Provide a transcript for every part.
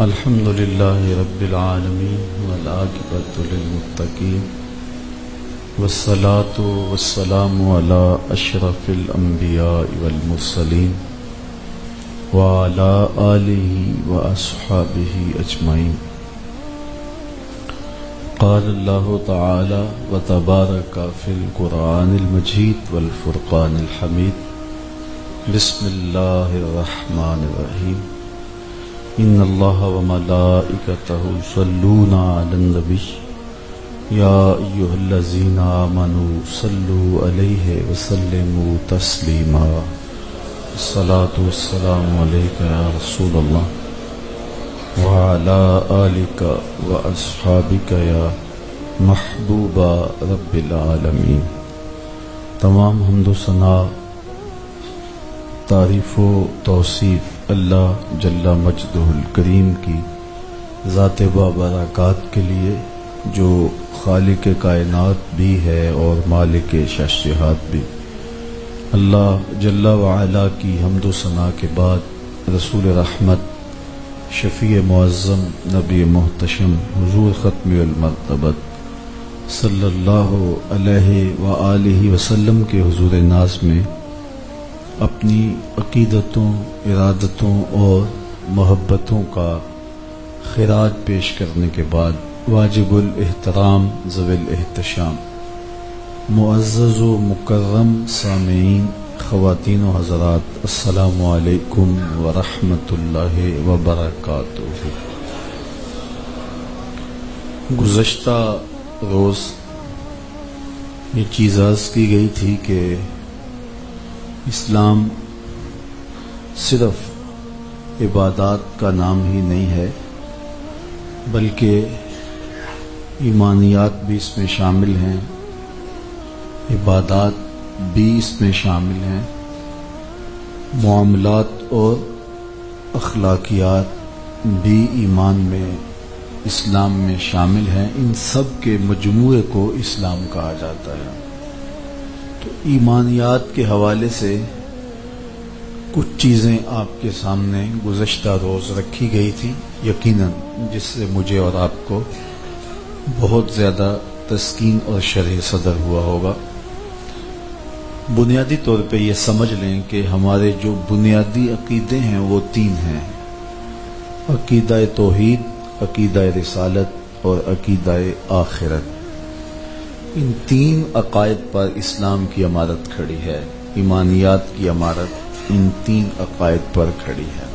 الحمد لله رب العالمين والعاقبة للمتقين والصلاة والسلام على أشرف الأنبياء والمرسلين وعلى آله وأصحابه أجمعين. قال الله تعالى وتبارك في القرآن المجيد والفرقان الحميد. بسم الله الرحمن الرحيم. إن الله وملائكته يصلون على النبي يا أيها الذين آمنوا صلوا عليه وسلموا تسليما. الصلاة والسلام عليك يا رسول الله وعلى آلك وأصحابك يا محبوب رب العالمين. تمام حمد و ثنا، تعریف و توصیف اللہ جل مجدہ الکریم کی ذات بابرکات کے لیے، جو خالق کائنات بھی ہے اور مالک شخصیات بھی. اللہ جل وعلا کی حمد و ثنا کے بعد رسول رحمت، شفیع معظم، نبی محتشم، حضور ختم المرتبت صلی اللہ علیہ وآلہ وسلم کے حضور ناز میں اپنی عقیدتوں، ارادتوں اور محبتوں کا خراج پیش کرنے کے بعد واجب الاحترام ذوی الاحتشام معزز و مکرم سامعین، خواتین و حضرات، السلام علیکم ورحمۃ اللہ وبرکاتہ. گزشتہ روز یہ چیز عرض کی گئی تھی کہ اسلام صرف عبادات کا نام ہی نہیں ہے، بلکہ ایمانیات بھی اس میں شامل ہیں، عبادات بھی اس میں شامل ہیں، معاملات اور اخلاقیات بھی ایمان میں، اسلام میں شامل ہیں. ان سب کے مجموعے کو اسلام کہا جاتا ہے. تو ایمانیات کے حوالے سے کچھ چیزیں آپ کے سامنے گزشتہ روز رکھی گئی تھی، یقیناً جس سے مجھے اور آپ کو بہت زیادہ تسکین اور شرح صدر ہوا ہوگا. بنیادی طور پہ یہ سمجھ لیں کہ ہمارے جو بنیادی عقیدے ہیں وہ تین ہیں: عقیدہ توحید، عقیدہ رسالت اور عقیدہ آخرت. ان تین عقائد پر اسلام کی عمارت کھڑی ہے، ایمانیات کی عمارت ان تین عقائد پر کھڑی ہے.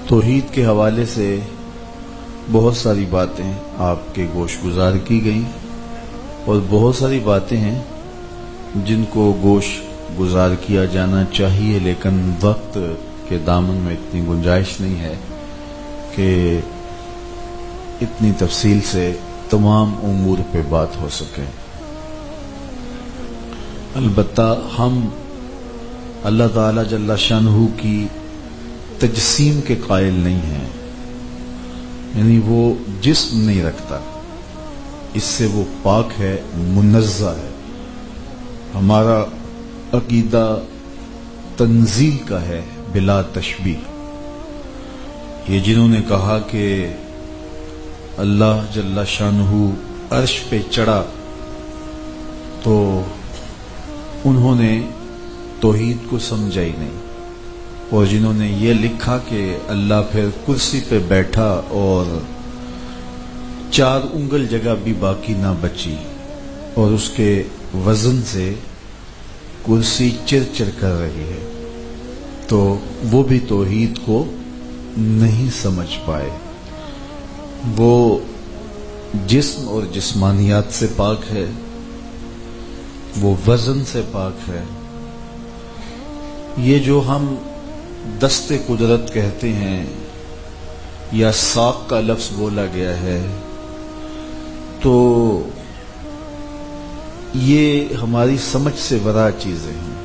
توحید کے حوالے سے بہت ساری باتیں آپ کے گوش گزار کی گئیں، اور بہت ساری باتیں ہیں جن کو گوش گزار کیا جانا چاہیے، لیکن وقت کے دامن میں اتنی گنجائش نہیں ہے کہ اتنی تفصیل سے تمام امور پہ بات ہو سکے. البتہ ہم اللہ تعالی جل شانہ کی تجسیم کے قائل نہیں ہیں، یعنی وہ جسم نہیں رکھتا، اس سے وہ پاک ہے، منزہ ہے. ہمارا عقیدہ تنزیل کا ہے بلا تشبیہ. یہ جنہوں نے کہا کہ اللہ جل شانہ عرش پہ چڑھا، تو انہوں نے توحید کو سمجھا ہی نہیں. اور جنہوں نے یہ لکھا کہ اللہ پھر کرسی پہ بیٹھا اور 4 انگل جگہ بھی باقی نہ بچی، اور اس کے وزن سے کرسی چر چر کر رہی ہے، تو وہ بھی توحید کو نہیں سمجھ پائے. وہ جسم اور جسمانیات سے پاک ہے، وہ وزن سے پاک ہے. یہ جو ہم دست قدرت کہتے ہیں یا ساق کا لفظ بولا گیا ہے، تو یہ ہماری سمجھ سے ورا چیزیں ہیں.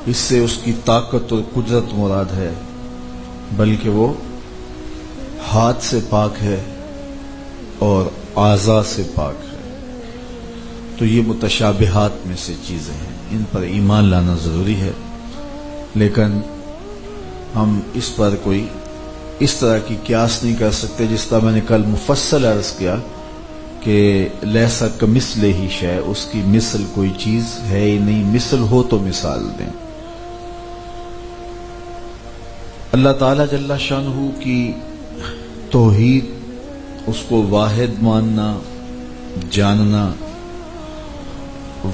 اس سے اس کی طاقت اور قدرت مراد ہے، بلکہ وہ ہاتھ سے پاک ہے اور اعضاء سے پاک ہے. تو یہ متشابہات میں سے چیزیں ہیں، ان پر ایمان لانا ضروری ہے. لیکن ہم اس پر کوئی اس طرح کی قیاس نہیں کر سکتے جس طرح میں نے کل مفصل عرض کیا کہ لیسا کمثلہ ہی شیء، اس کی مثل کوئی چیز ہے ہی نہیں، مثل ہو تو مثال دیں۔ اللہ تعالی جل شانہ کی توحید، اس کو واحد ماننا، جاننا،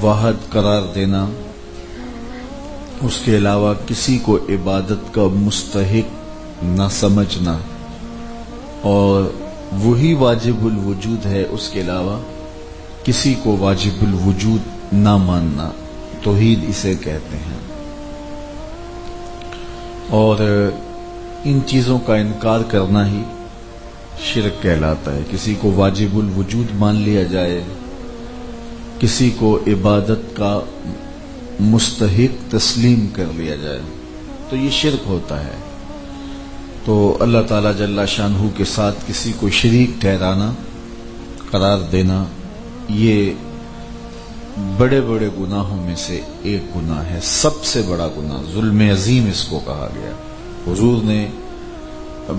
واحد قرار دینا، اس کے علاوہ کسی کو عبادت کا مستحق نہ سمجھنا، اور وہی واجب الوجود ہے، اس کے علاوہ کسی کو واجب الوجود نہ ماننا، توحید اسے کہتے ہیں۔ اور ان چیزوں کا انکار کرنا ہی شرک کہلاتا ہے۔ کسی کو واجب الوجود مان لیا جائے، کسی کو عبادت کا مستحق تسلیم کر لیا جائے تو یہ شرک ہوتا ہے۔ تو اللہ تعالیٰ جل شانہ کے ساتھ کسی کو شریک ٹھہرانا، قرار دینا، یہ بڑے بڑے گناہوں میں سے ایک گناہ ہے، سب سے بڑا گناہ، ظلم عظیم اس کو کہا گیا۔ حضور نے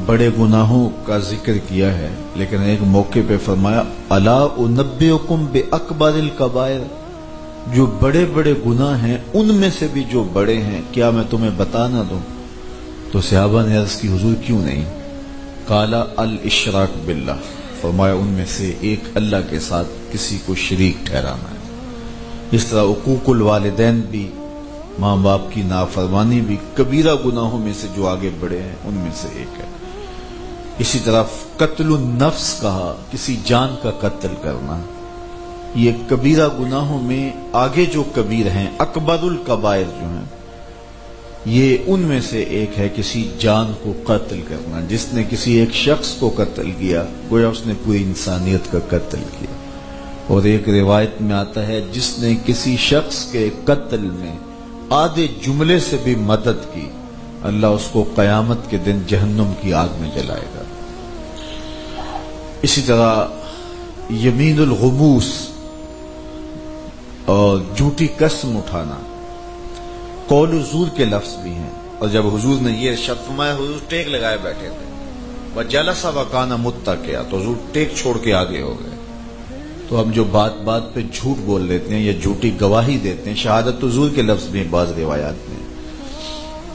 بڑے گناہوں کا ذکر کیا ہے، لیکن ایک موقع پہ فرمایا الا انبئکم باکبر الکبائر، جو بڑے بڑے گناہ ہیں ان میں سے بھی جو بڑے ہیں کیا میں تمہیں بتا نہ دوں؟ تو صحابہ نے عرض کی حضور کیوں نہیں؟ قال الاشراک باللہ، فرمایا ان میں سے ایک اللہ کے ساتھ کسی کو شریک ٹھہرانا ہے۔ اس طرح حقوق الوالدین بھی، ماں باپ کی نافرمانی بھی کبیرہ گناہوں میں سے جو آگے بڑھے ہیں ان میں سے ایک ہے۔ اسی طرح قتل النفس کہا، کسی جان کا قتل کرنا، یہ کبیرہ گناہوں میں آگے جو کبیر ہیں، اکبر الکبائر جو ہیں، یہ ان میں سے ایک ہے کسی جان کو قتل کرنا۔ جس نے کسی ایک شخص کو قتل کیا گویا اس نے پوری انسانیت کا قتل کیا۔ اور ایک روایت میں آتا ہے جس نے کسی شخص کے قتل میں آدھے جملے سے بھی مدد کی، اللہ اس کو قیامت کے دن جہنم کی آگ میں جلائے گا۔ اسی طرح یمین الغموس اور جھوٹی قسم اٹھانا، قول زور کے لفظ بھی ہیں۔ اور جب حضور نے یہ ارشاد فرمایا، حضور ٹیک لگائے بیٹھے تھے، وجلس وکان متکئا، تو حضور ٹیک چھوڑ کے آگے ہو گئے۔ تو ہم جو بات بات پہ جھوٹ بول لیتے ہیں یا جھوٹی گواہی دیتے ہیں، شہادت حضور کے لفظ بھی بعض روایات میں،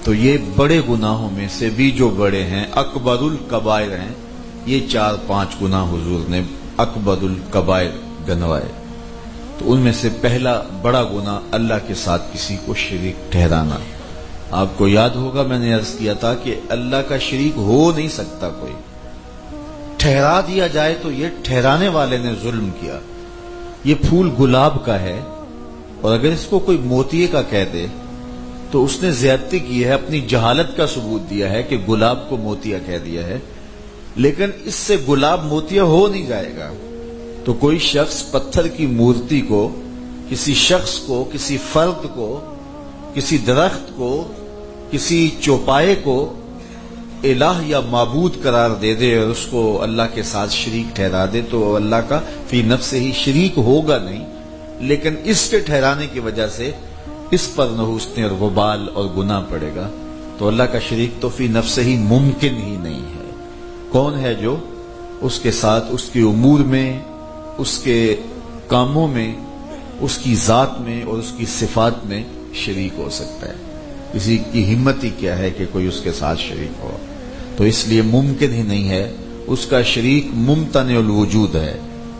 تو یہ بڑے گناہوں میں سے بھی جو بڑے ہیں، اکبر الکبائر ہیں۔ یہ 4-5 گناہ حضور نے اکبر الکبائر گنوائے۔ تو ان میں سے پہلا بڑا گناہ اللہ کے ساتھ کسی کو شریک ٹھہرانا۔ آپ کو یاد ہوگا میں نے عرض کیا تھا کہ اللہ کا شریک ہو نہیں سکتا کوئی، ٹھہرا دیا جائے تو یہ ٹھہرانے والے نے ظلم کیا۔ یہ پھول گلاب کا ہے اور اگر اس کو کوئی موتیے کا کہہ دے تو اس نے زیادتی کی ہے، اپنی جہالت کا ثبوت دیا ہے کہ گلاب کو موتیا کہہ دیا ہے، لیکن اس سے گلاب موتیا ہو نہیں جائے گا۔ تو کوئی شخص پتھر کی مورتی کو، کسی شخص کو، کسی فرد کو، کسی درخت کو، کسی چوپائے کو الہ یا معبود قرار دے دے اور اس کو اللہ کے ساتھ شریک ٹھہرا دے تو اللہ کا فی نفس ہی شریک ہوگا نہیں، لیکن اس کے ٹھہرانے کی وجہ سے اس پر نحوستیں اور وبال اور گناہ پڑے گا۔ تو اللہ کا شریک تو فی نفس ہی ممکن ہی نہیں ہے۔ کون ہے جو اس کے ساتھ اس کے امور میں، اس کے کاموں میں، اس کی ذات میں اور اس کی صفات میں شریک ہو سکتا ہے؟ کسی کی ہمت ہی کیا ہے کہ کوئی اس کے ساتھ شریک ہو؟ تو اس لیے ممکن ہی نہیں ہے۔ اس کا شریک ممتنع الوجود ہے،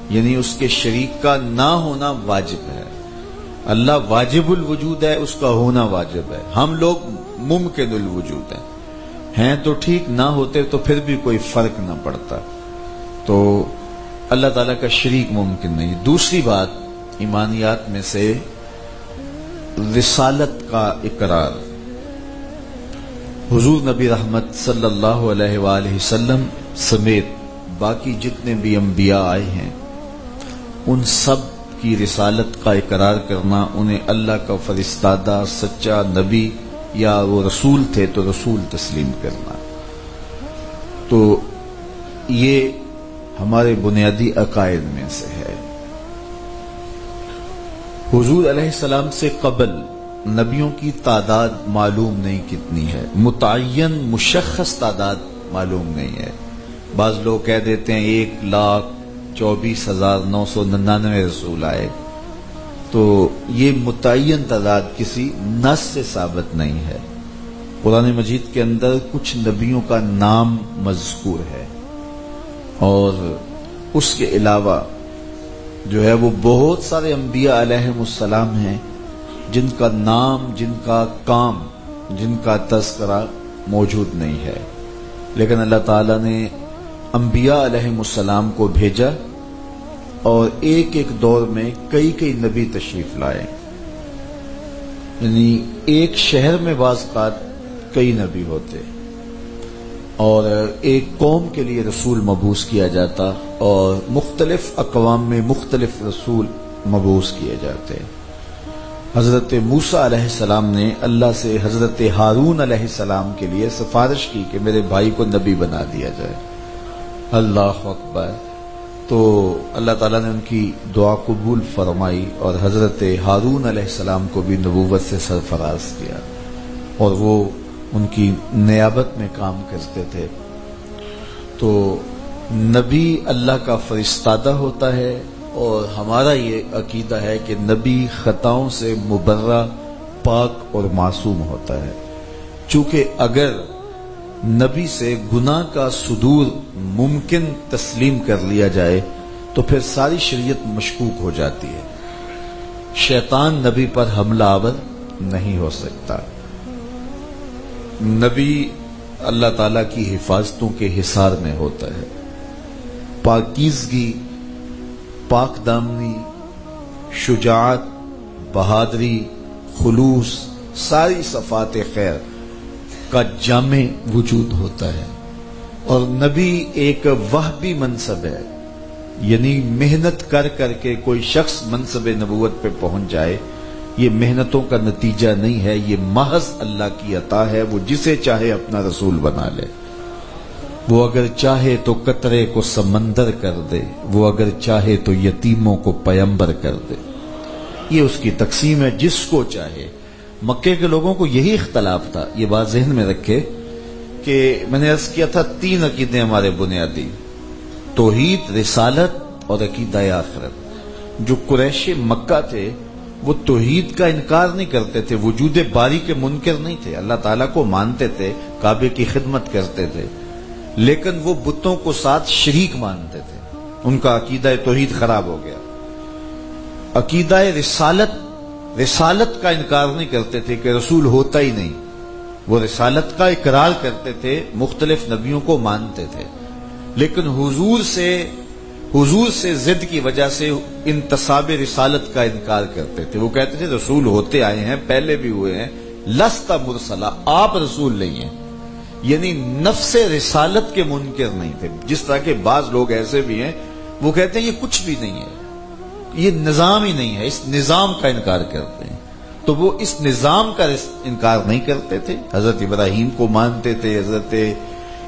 یعنی اس کے شریک کا نہ ہونا واجب ہے۔ اللہ واجب الوجود ہے، اس کا ہونا واجب ہے۔ ہم لوگ ممکن الوجود ہیں تو ٹھیک، نہ ہوتے تو پھر بھی کوئی فرق نہ پڑتا۔ تو اللہ تعالیٰ کا شریک ممکن نہیں۔ دوسری بات ایمانیات میں سے رسالت کا اقرار۔ حضور نبی رحمت صلی اللہ علیہ وآلہ وسلم سمیت باقی جتنے بھی انبیاء آئے ہیں ان سب کی رسالت کا اقرار کرنا، انہیں اللہ کا فرستادہ سچا نبی یا وہ رسول تھے تو رسول تسلیم کرنا، تو یہ ہمارے بنیادی عقائد میں سے ہے۔ حضور علیہ السلام سے قبل نبیوں کی تعداد معلوم نہیں کتنی ہے، متعین مشخص تعداد معلوم نہیں ہے۔ بعض لوگ کہہ دیتے ہیں 1,24,999 رسول آئے، تو یہ متعین تعداد کسی نص سے ثابت نہیں ہے۔ قرآن مجید کے اندر کچھ نبیوں کا نام مذکور ہے، اور اس کے علاوہ جو ہے وہ بہت سارے انبیاء علیہم السلام ہیں جن کا نام، جن کا کام، جن کا تذکرہ موجود نہیں ہے، لیکن اللہ تعالیٰ نے انبیاء علیہم السلام کو بھیجا، اور ایک ایک دور میں کئی کئی نبی تشریف لائے۔ یعنی ایک شہر میں بعض اوقات کئی نبی ہوتے، اور ایک قوم کے لیے رسول مبعوث کیا جاتا، اور مختلف اقوام میں مختلف رسول مبعوث کیے جاتے۔ حضرت موسیٰ علیہ السلام نے اللہ سے حضرت ہارون علیہ السلام کے لیے سفارش کی کہ میرے بھائی کو نبی بنا دیا جائے۔ اللہ اکبر! تو اللہ تعالیٰ نے ان کی دعا قبول فرمائی، اور حضرت ہارون علیہ السلام کو بھی نبوت سے سرفراز کیا، اور وہ ان کی نیابت میں کام کرتے تھے۔ تو نبی اللہ کا فرستادہ ہوتا ہے، اور ہمارا یہ عقیدہ ہے کہ نبی خطاؤں سے مبرہ، پاک اور معصوم ہوتا ہے، چونکہ اگر نبی سے گناہ کا صدور ممکن تسلیم کر لیا جائے تو پھر ساری شریعت مشکوک ہو جاتی ہے۔ شیطان نبی پر حملہ آور نہیں ہو سکتا۔ نبی اللہ تعالیٰ کی حفاظتوں کے حصار میں ہوتا ہے۔ پاکیزگی، پاک دامنی، شجاعت، بہادری، خلوص، ساری صفات خیر کا جامع وجود ہوتا ہے، اور نبی ایک وہبی منصب ہے، یعنی محنت کر کر کے کوئی شخص منصب نبوت پہ پہنچ جائے، یہ محنتوں کا نتیجہ نہیں ہے، یہ محض اللہ کی عطا ہے۔ وہ جسے چاہے اپنا رسول بنا لے، وہ اگر چاہے تو قطرے کو سمندر کر دے، وہ اگر چاہے تو یتیموں کو پیمبر کر دے۔ یہ اس کی تقسیم ہے، جس کو چاہے۔ مکے کے لوگوں کو یہی اختلاف تھا، یہ بات ذہن میں رکھے کہ میں نے عرض کیا تھا 3 عقیدے ہمارے بنیادی: توحید، رسالت اور عقیدہ آخرت۔ جو قریش مکہ تھے وہ توحید کا انکار نہیں کرتے تھے، وجود باری کے منکر نہیں تھے، اللہ تعالیٰ کو مانتے تھے، کعبے کی خدمت کرتے تھے، لیکن وہ بتوں کو ساتھ شریک مانتے تھے، ان کا عقیدہ توحید خراب ہو گیا۔ عقیدہ رسالت کا انکار نہیں کرتے تھے کہ رسول ہوتا ہی نہیں، وہ رسالت کا اقرار کرتے تھے، مختلف نبیوں کو مانتے تھے، لیکن حضور سے ضد کی وجہ سے انتصاب رسالت کا انکار کرتے تھے۔ وہ کہتے تھے رسول ہوتے آئے ہیں، پہلے بھی ہوئے ہیں، لست مرسلا، آپ رسول نہیں ہیں، یعنی نفس رسالت کے منکر نہیں تھے۔ جس طرح کے بعض لوگ ایسے بھی ہیں وہ کہتے ہیں یہ کچھ بھی نہیں ہے، یہ نظام ہی نہیں ہے، اس نظام کا انکار کرتے ہیں، تو وہ اس نظام کا انکار نہیں کرتے تھے۔ حضرت ابراہیم کو مانتے تھے، حضرت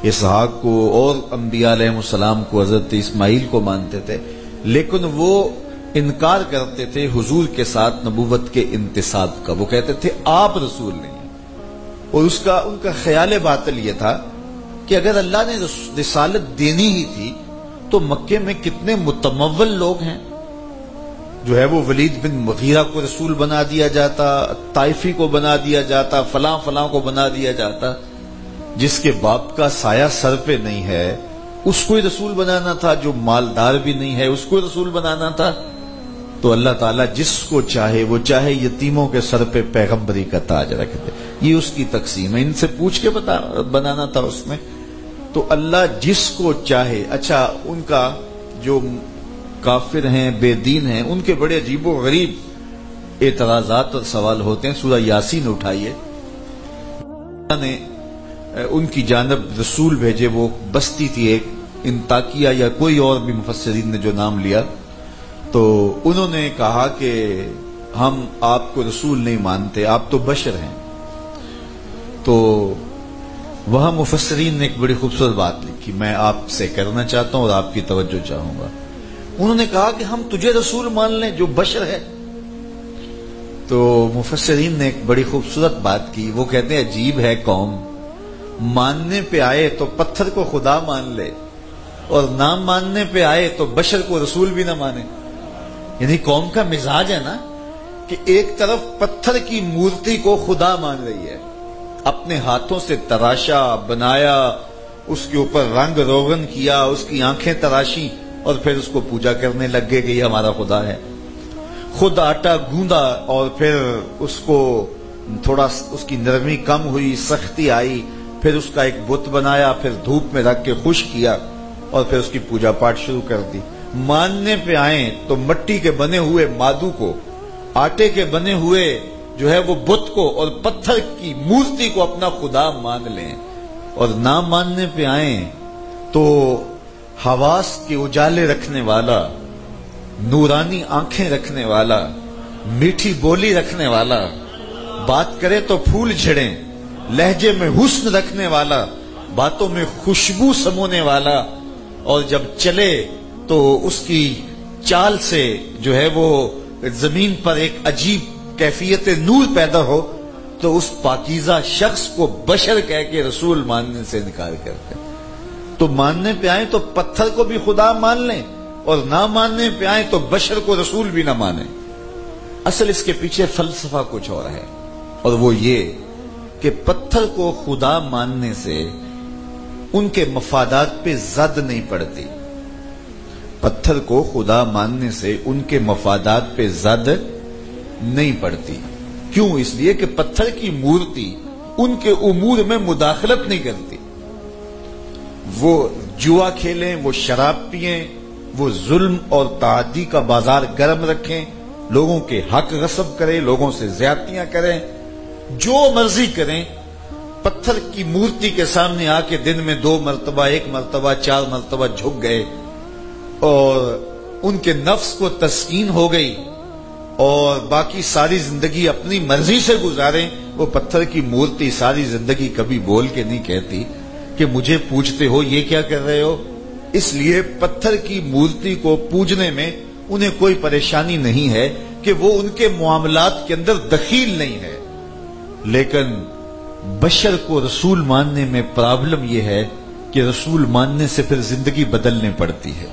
اسحاق کو، اور انبیاء علیہ السلام کو، حضرت اسماعیل کو مانتے تھے، لیکن وہ انکار کرتے تھے حضور کے ساتھ نبوت کے انتصاب کا۔ وہ کہتے تھے آپ رسول نہیں ہیں، اور ان کا خیال باطل یہ تھا کہ اگر اللہ نے رسالت دینی ہی تھی تو مکے میں کتنے متمول لوگ ہیں، جو ہے وہ ولید بن مغیرہ کو رسول بنا دیا جاتا، طائفی کو بنا دیا جاتا، فلاں فلاں کو بنا دیا جاتا، جس کے باپ کا سایہ سر پہ نہیں ہے اس کو ہی رسول بنانا تھا، جو مالدار بھی نہیں ہے اس کو رسول بنانا تھا۔ تو اللہ تعالیٰ جس کو چاہے، وہ چاہے یتیموں کے سر پہ پیغمبری کا تاج رکھ دے، یہ اس کی تقسیم ہے، ان سے پوچھ کے بنانا تھا اس نے۔ تو اللہ جس کو چاہے، اچھا ان کا جو کافر ہیں، بے دین ہیں، ان کے بڑے عجیب و غریب اعتراضات اور سوال ہوتے ہیں۔ سورہ یاسین اٹھائیے، نے ان کی جانب رسول بھیجے، وہ بستی تھی ایک انطاکیہ، یا کوئی اور بھی مفسرین نے جو نام لیا، تو انہوں نے کہا کہ ہم آپ کو رسول نہیں مانتے، آپ تو بشر ہیں۔ تو وہاں مفسرین نے ایک بڑی خوبصورت بات لکھی، میں آپ سے کرنا چاہتا ہوں اور آپ کی توجہ چاہوں گا۔ انہوں نے کہا کہ ہم تجھے رسول مان لیں جو بشر ہے، تو مفسرین نے ایک بڑی خوبصورت بات کی. وہ کہتے ہیں عجیب ہے قوم، ماننے پہ آئے تو پتھر کو خدا مان لے اور نہ ماننے پہ آئے تو بشر کو رسول بھی نہ مانے. یعنی قوم کا مزاج ہے نا کہ ایک طرف پتھر کی مورتی کو خدا مان رہی ہے، اپنے ہاتھوں سے تراشا، بنایا، اس کے اوپر رنگ روغن کیا، اس کی آنکھیں تراشی اور پھر اس کو پوجا کرنے لگ گئے کہ یہ ہمارا خدا ہے. خود آٹا گوندا اور پھر اس کو تھوڑا اس کی نرمی کم ہوئی، سختی آئی، پھر اس کا ایک بت بنایا، پھر دھوپ میں رکھ کے خشک کیا اور پھر اس کی پوجا پاٹ شروع کر دی. ماننے پہ آئیں تو مٹی کے بنے ہوئے مادو کو، آٹے کے بنے ہوئے جو ہے وہ بت کو اور پتھر کی مورتی کو اپنا خدا مان لیں، اور نہ ماننے پہ آئیں تو حواس کے اجالے رکھنے والا، نورانی آنکھیں رکھنے والا، میٹھی بولی رکھنے والا، بات کرے تو پھول جھڑیں، لہجے میں حسن رکھنے والا، باتوں میں خوشبو سمونے والا، اور جب چلے تو اس کی چال سے جو ہے وہ زمین پر ایک عجیب کیفیت نور پیدا ہو، تو اس پاکیزہ شخص کو بشر کہہ کے رسول ماننے سے انکار کرتے. تو ماننے پہ آئیں تو پتھر کو بھی خدا مان لیں اور نہ ماننے پہ آئیں تو بشر کو رسول بھی نہ مانیں. اصل اس کے پیچھے فلسفہ کچھ اور ہے، اور وہ یہ کہ پتھر کو خدا ماننے سے ان کے مفادات پہ زد نہیں پڑتی. پتھر کو خدا ماننے سے ان کے مفادات پہ زد نہیں پڑتی. کیوں؟ اس لیے کہ پتھر کی مورتی ان کے امور میں مداخلت نہیں کرتی. وہ جوا کھیلیں، وہ شراب پئیں، وہ ظلم اور تعدی کا بازار گرم رکھیں، لوگوں کے حق غصب کریں، لوگوں سے زیادتیاں کریں، جو مرضی کریں، پتھر کی مورتی کے سامنے آ کے دن میں 2 مرتبہ، 1 مرتبہ، 4 مرتبہ جھک گئے اور ان کے نفس کو تسکین ہو گئی اور باقی ساری زندگی اپنی مرضی سے گزاریں. وہ پتھر کی مورتی ساری زندگی کبھی بول کے نہیں کہتی کہ مجھے پوجتے ہو، یہ کیا کر رہے ہو. اس لیے پتھر کی مورتی کو پوجنے میں انہیں کوئی پریشانی نہیں ہے کہ وہ ان کے معاملات کے اندر دخیل نہیں ہے. لیکن بشر کو رسول ماننے میں پرابلم یہ ہے کہ رسول ماننے سے پھر زندگی بدلنے پڑتی ہے.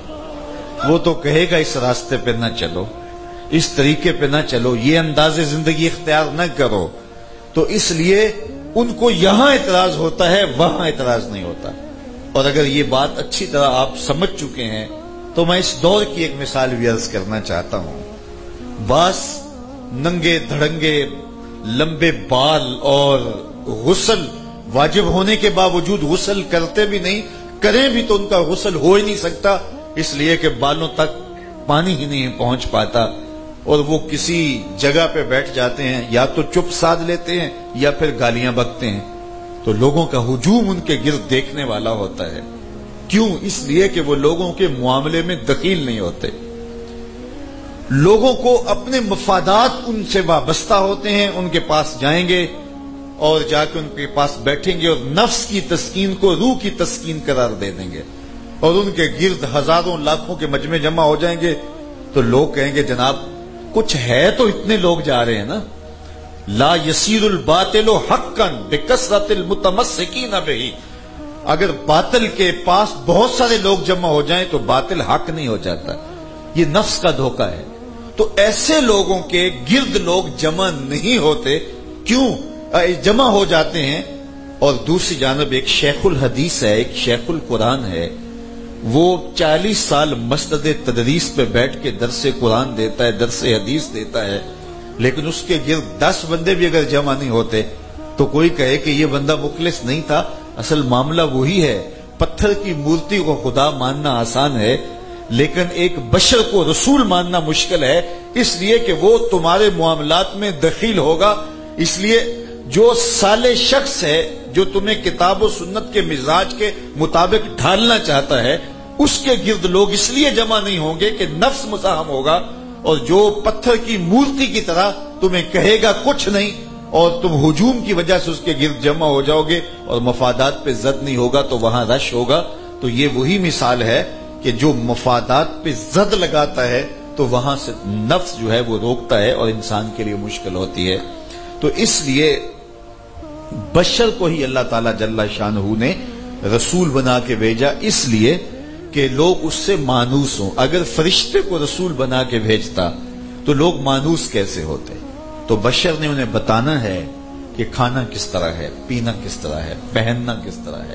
وہ تو کہے گا اس راستے پہ نہ چلو، اس طریقے پہ نہ چلو، یہ انداز زندگی اختیار نہ کرو. تو اس لیے ان کو یہاں اعتراض ہوتا ہے، وہاں اعتراض نہیں ہوتا. اور اگر یہ بات اچھی طرح آپ سمجھ چکے ہیں تو میں اس دور کی ایک مثال بھی عرض کرنا چاہتا ہوں. بعض ننگے دھڑنگے لمبے بال اور غسل واجب ہونے کے باوجود غسل کرتے بھی نہیں، کریں بھی تو ان کا غسل ہو ہی نہیں سکتا، اس لیے کہ بالوں تک پانی ہی نہیں پہنچ پاتا. اور وہ کسی جگہ پہ بیٹھ جاتے ہیں، یا تو چپ سادھ لیتے ہیں یا پھر گالیاں بکتے ہیں. تو لوگوں کا ہجوم ان کے گرد دیکھنے والا ہوتا ہے. کیوں؟ اس لیے کہ وہ لوگوں کے معاملے میں دخیل نہیں ہوتے. لوگوں کو اپنے مفادات ان سے وابستہ ہوتے ہیں، ان کے پاس جائیں گے اور جا کے ان کے پاس بیٹھیں گے اور نفس کی تسکین کو روح کی تسکین قرار دے دیں گے، اور ان کے گرد ہزاروں لاکھوں کے مجمع جمع ہو جائیں گے. تو لوگ کہیں گے جناب کچھ ہے تو اتنے لوگ جا رہے ہیں نا. لا یسیر الباطل حقا بکثرت المتمسکین بہ. اگر باطل کے پاس بہت سارے لوگ جمع ہو جائیں تو باطل حق نہیں ہو جاتا. یہ نفس کا دھوکہ ہے. تو ایسے لوگوں کے گرد لوگ جمع نہیں ہوتے. کیوں جمع ہو جاتے ہیں؟ اور دوسری جانب ایک شیخ الحدیث ہے، ایک شیخ القرآن ہے، وہ 40 سال مسجد تدریس پہ بیٹھ کے درس قرآن دیتا ہے، درس حدیث دیتا ہے، لیکن اس کے گرد 10 بندے بھی اگر جمع نہیں ہوتے تو کوئی کہے کہ یہ بندہ مخلص نہیں تھا. اصل معاملہ وہی ہے. پتھر کی مورتی کو خدا ماننا آسان ہے، لیکن ایک بشر کو رسول ماننا مشکل ہے، اس لیے کہ وہ تمہارے معاملات میں دخیل ہوگا. اس لیے جو صالح شخص ہے، جو تمہیں کتاب و سنت کے مزاج کے مطابق ڈھالنا چاہتا ہے، اس کے گرد لوگ اس لیے جمع نہیں ہوں گے کہ نفس مساہم ہوگا. اور جو پتھر کی مورتی کی طرح تمہیں کہے گا کچھ نہیں اور تم ہجوم کی وجہ سے اس کے گرد جمع ہو جاؤ گے اور مفادات پہ زد نہیں ہوگا تو وہاں رش ہوگا. تو یہ وہی مثال ہے کہ جو مفادات پہ زد لگاتا ہے تو وہاں سے نفس جو ہے وہ روکتا ہے اور انسان کے لیے مشکل ہوتی ہے. تو اس لیے بشر کو ہی اللہ تعالی جل شانہ نے رسول بنا کے بھیجا، اس لیے کہ لوگ اس سے مانوس ہوں. اگر فرشتے کو رسول بنا کے بھیجتا تو لوگ مانوس کیسے ہوتے؟ تو بشر نے انہیں بتانا ہے کہ کھانا کس طرح ہے، پینا کس طرح ہے، پہننا کس طرح ہے،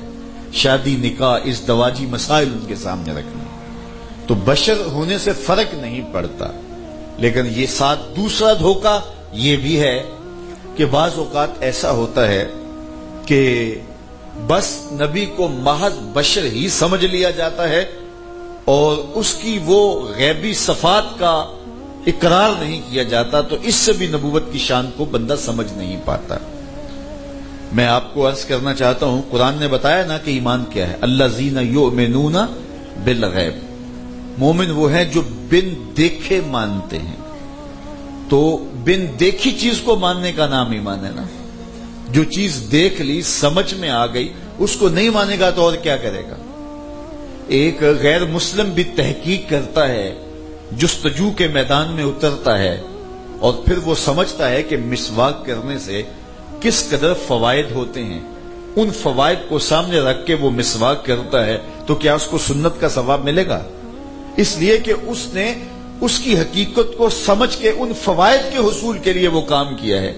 شادی نکاح ازدواجی مسائل ان کے سامنے رکھنے. تو بشر ہونے سے فرق نہیں پڑتا. لیکن یہ ساتھ دوسرا دھوکہ یہ بھی ہے کہ بعض اوقات ایسا ہوتا ہے کہ بس نبی کو محض بشر ہی سمجھ لیا جاتا ہے اور اس کی وہ غیبی صفات کا اقرار نہیں کیا جاتا، تو اس سے بھی نبوت کی شان کو بندہ سمجھ نہیں پاتا. میں آپ کو عرض کرنا چاہتا ہوں، قرآن نے بتایا نا کہ ایمان کیا ہے، الذین یؤمنون بالغیب. مومن وہ ہے جو بن دیکھے مانتے ہیں. تو بن دیکھی چیز کو ماننے کا نام ایمان ہے نا. جو چیز دیکھ لی، سمجھ میں آ گئی، اس کو نہیں مانے گا تو اور کیا کرے گا. ایک غیر مسلم بھی تحقیق کرتا ہے، جستجو کے میدان میں اترتا ہے اور پھر وہ سمجھتا ہے کہ مسواک کرنے سے کس قدر فوائد ہوتے ہیں. ان فوائد کو سامنے رکھ کے وہ مسواک کرتا ہے تو کیا اس کو سنت کا ثواب ملے گا؟ اس لیے کہ اس نے اس کی حقیقت کو سمجھ کے ان فوائد کے حصول کے لیے وہ کام کیا ہے.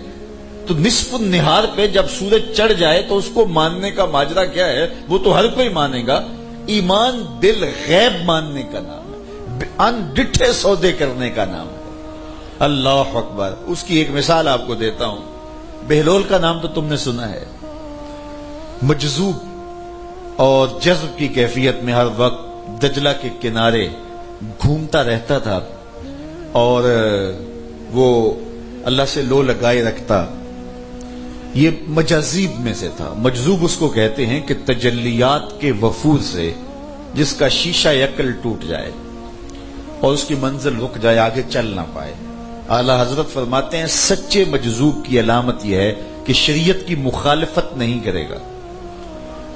تو نصف النہار پہ جب سورج چڑھ جائے تو اس کو ماننے کا ماجرا کیا ہے؟ وہ تو ہر کوئی مانے گا. ایمان بالغیب ماننے کا نام ہے، ان ڈٹھے سودے کرنے کا نام ہے. اللہ اکبر. اس کی ایک مثال آپ کو دیتا ہوں. بہلول کا نام تو تم نے سنا ہے. مجذوب اور جذب کی کیفیت میں ہر وقت دجلہ کے کنارے گھومتا رہتا تھا اور وہ اللہ سے لو لگائے رکھتا. یہ مجاذیب میں سے تھا. مجذوب اس کو کہتے ہیں کہ تجلیات کے وفور سے جس کا شیشہ عقل ٹوٹ جائے اور اس کی منزل رک جائے، آگے چل نہ پائے. اعلیٰ حضرت فرماتے ہیں سچے مجذوب کی علامت یہ ہے کہ شریعت کی مخالفت نہیں کرے گا.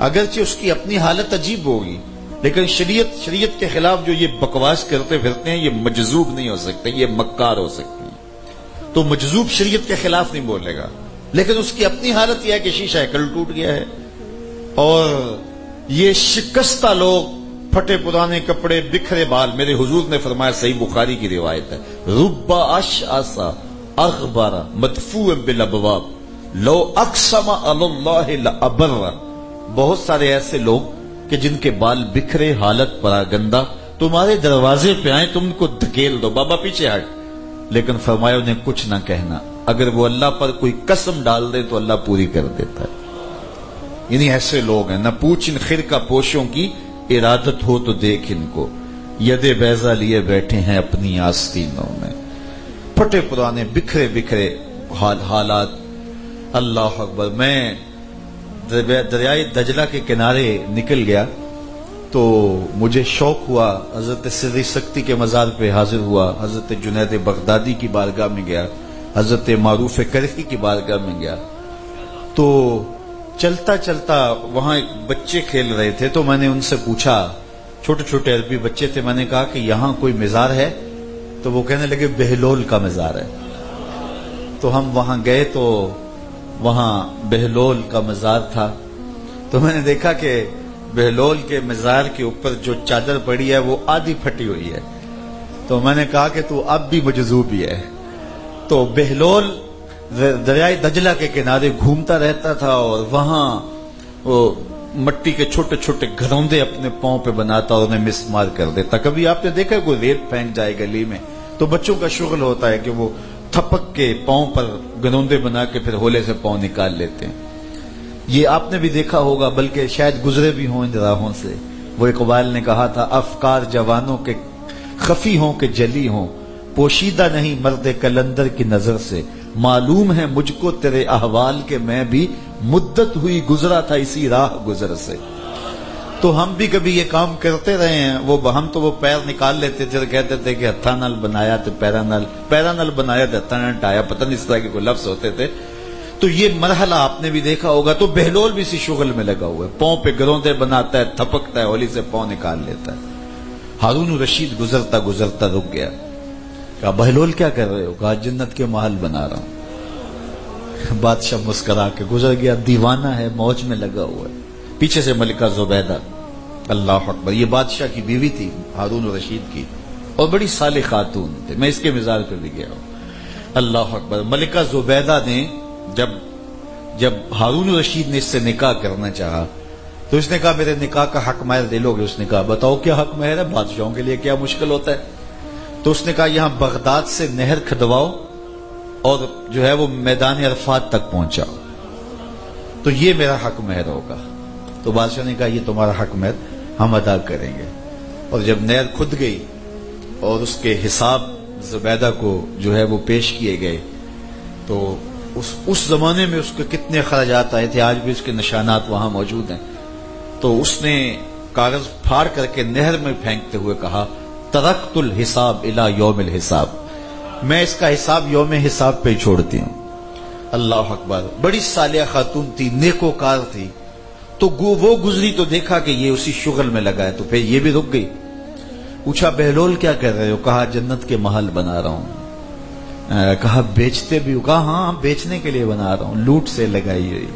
اگرچہ اس کی اپنی حالت عجیب ہوگی، لیکن شریعت کے خلاف جو یہ بکواس کرتے پھرتے ہیں یہ مجذوب نہیں ہو سکتے، یہ مکار ہو سکتے ہیں. تو مجذوب شریعت کے خلاف نہیں بولے گا، لیکن اس کی اپنی حالت یہ ہے کہ شیشہ عقل ٹوٹ گیا ہے. اور یہ شکستہ لوگ، پھٹے پرانے کپڑے، بکھرے بال. میرے حضور نے فرمایا، صحیح بخاری کی روایت ہے، رب اشعث اغبر مدفوع بالابواب لو اقسم علی اللہ لابر. بہت سارے ایسے لوگ کہ جن کے بال بکھرے، حالت پراگندہ، تمہارے دروازے پہ آئیں، تم کو دھکیل دو، بابا پیچھے ہٹ. لیکن فرمایا انہیں کچھ نہ کہنا. اگر وہ اللہ پر کوئی قسم ڈال دے تو اللہ پوری کر دیتا ہے. یعنی ایسے لوگ ہیں. نہ پوچھ ان خرقہ پوشوں کی، ارادت ہو تو دیکھ ان کو، ید بیضا لیے بیٹھے ہیں اپنی آستینوں میں. پھٹے پرانے بکھرے بکھرے حالات. اللہ اکبر. میں دریائے دجلہ کے کنارے نکل گیا تو مجھے شوق ہوا، حضرت سری سکتی کے مزار پہ حاضر ہوا، حضرت جنید بغدادی کی بارگاہ میں گیا، حضرت معروف کرخی کی بارگاہ میں گیا. تو چلتا چلتا وہاں ایک بچے کھیل رہے تھے تو میں نے ان سے پوچھا، چھوٹے چھوٹے عربی بچے تھے، میں نے کہا کہ یہاں کوئی مزار ہے؟ تو وہ کہنے لگے بہلول کا مزار ہے. تو ہم وہاں گئے تو وہاں بہلول کا مزار تھا. تو میں نے دیکھا کہ بہلول کے مزار کے اوپر جو چادر پڑی ہے وہ آدھی پھٹی ہوئی ہے. تو میں نے کہا کہ تو اب بھی مجذوب ہی ہے. تو بہلول دریائے دجلہ کے کنارے گھومتا رہتا تھا اور وہاں وہ مٹی کے چھوٹے چھوٹے گھروندے اپنے پاؤں پہ بناتا اور انہیں مسمار کر دیتا. کبھی آپ نے دیکھا کوئی ریت پھینک جائے گلی میں تو بچوں کا شغل ہوتا ہے کہ وہ تھپک کے پاؤں پر گنوندے بنا کے پھر ہولے سے پاؤں نکال لیتے ہیں. یہ آپ نے بھی دیکھا ہوگا، بلکہ شاید گزرے بھی ہوں ان راہوں سے. وہ اقبال نے کہا تھا، افکار جوانوں کے خفی ہوں کہ جلی ہوں، پوشیدہ نہیں مرد کلندر کی نظر سے، معلوم ہے مجھ کو تیرے احوال کے میں بھی مدت ہوئی گزرا تھا اسی راہ گزر سے. تو ہم بھی کبھی یہ کام کرتے رہے ہیں. ہم تو وہ پیر نکال لیتے تھے، کہتے تھے کہ ہتھا نال بنایا تو پیرا نال بنایا تو ہتھا نال ٹایا، پتہ نہیں اس طرح کے کوئی لفظ ہوتے تھے. تو یہ مرحلہ آپ نے بھی دیکھا ہوگا. تو بہلول بھی اسی شغل میں لگا ہوا ہے، پاؤں پہ گروندے بناتا ہے، تھپکتا ہے، ہولی سے پاؤں نکال لیتا ہے. ہارون رشید گزرتا گزرتا رک گیا. کہا بہلول کیا کر رہے ہو؟ کہا جنت کے محل بنا رہا ہوں۔ بادشاہ مسکرا کے گزر گیا، دیوانہ ہے، موج میں لگا ہوا ہے۔ پیچھے سے ملکہ زبیدہ، اللہ اکبر، یہ بادشاہ کی بیوی تھی ہارون الرشید کی، اور بڑی صالح خاتون تھے، میں اس کے مزاج پہ بھی گیا ہوں۔ اللہ اکبر، ملکہ زبیدہ نے جب ہارون الرشید نے اس سے نکاح کرنا چاہا تو اس نے کہا میرے نکاح کا حق مہر دے لو گے؟ اس نے کہا بتاؤ کیا حق مہر ہے، بادشاہوں کے لیے کیا مشکل ہوتا ہے؟ تو اس نے کہا یہاں بغداد سے نہر کھدواؤ اور جو ہے وہ میدان عرفات تک پہنچاؤ، تو یہ میرا حق مہر ہوگا۔ تو بادشاہ نے کہا یہ تمہارا حق مہر ہم ادا کریں گے۔ اور جب نہر کھد گئی اور اس کے حساب زبیدہ کو جو ہے وہ پیش کیے گئے تو اس زمانے میں اس کے کتنے خراجات آئے تھے، آج بھی اس کے نشانات وہاں موجود ہیں۔ تو اس نے کاغذ پھاڑ کر کے نہر میں پھینکتے ہوئے کہا ترکت الحساب الی یوم الحساب، میں اس کا حساب یوم حساب پہ چھوڑتی ہوں۔ اللہ اکبر، بڑی صالحہ خاتون تھی، نیکوکار تھی، تو وہ گزری تو دیکھا کہ یہ اسی شغل میں لگا ہے، تو پھر یہ بھی رک گئی۔ پوچھا بہلول کیا کر رہے ہو؟ کہا جنت کے محل بنا رہا ہوں۔ کہا بیچتے بھی ہو؟ کہا ہاں بیچنے کے لیے بنا رہا ہوں، لوٹ سے لگائی ہوئی۔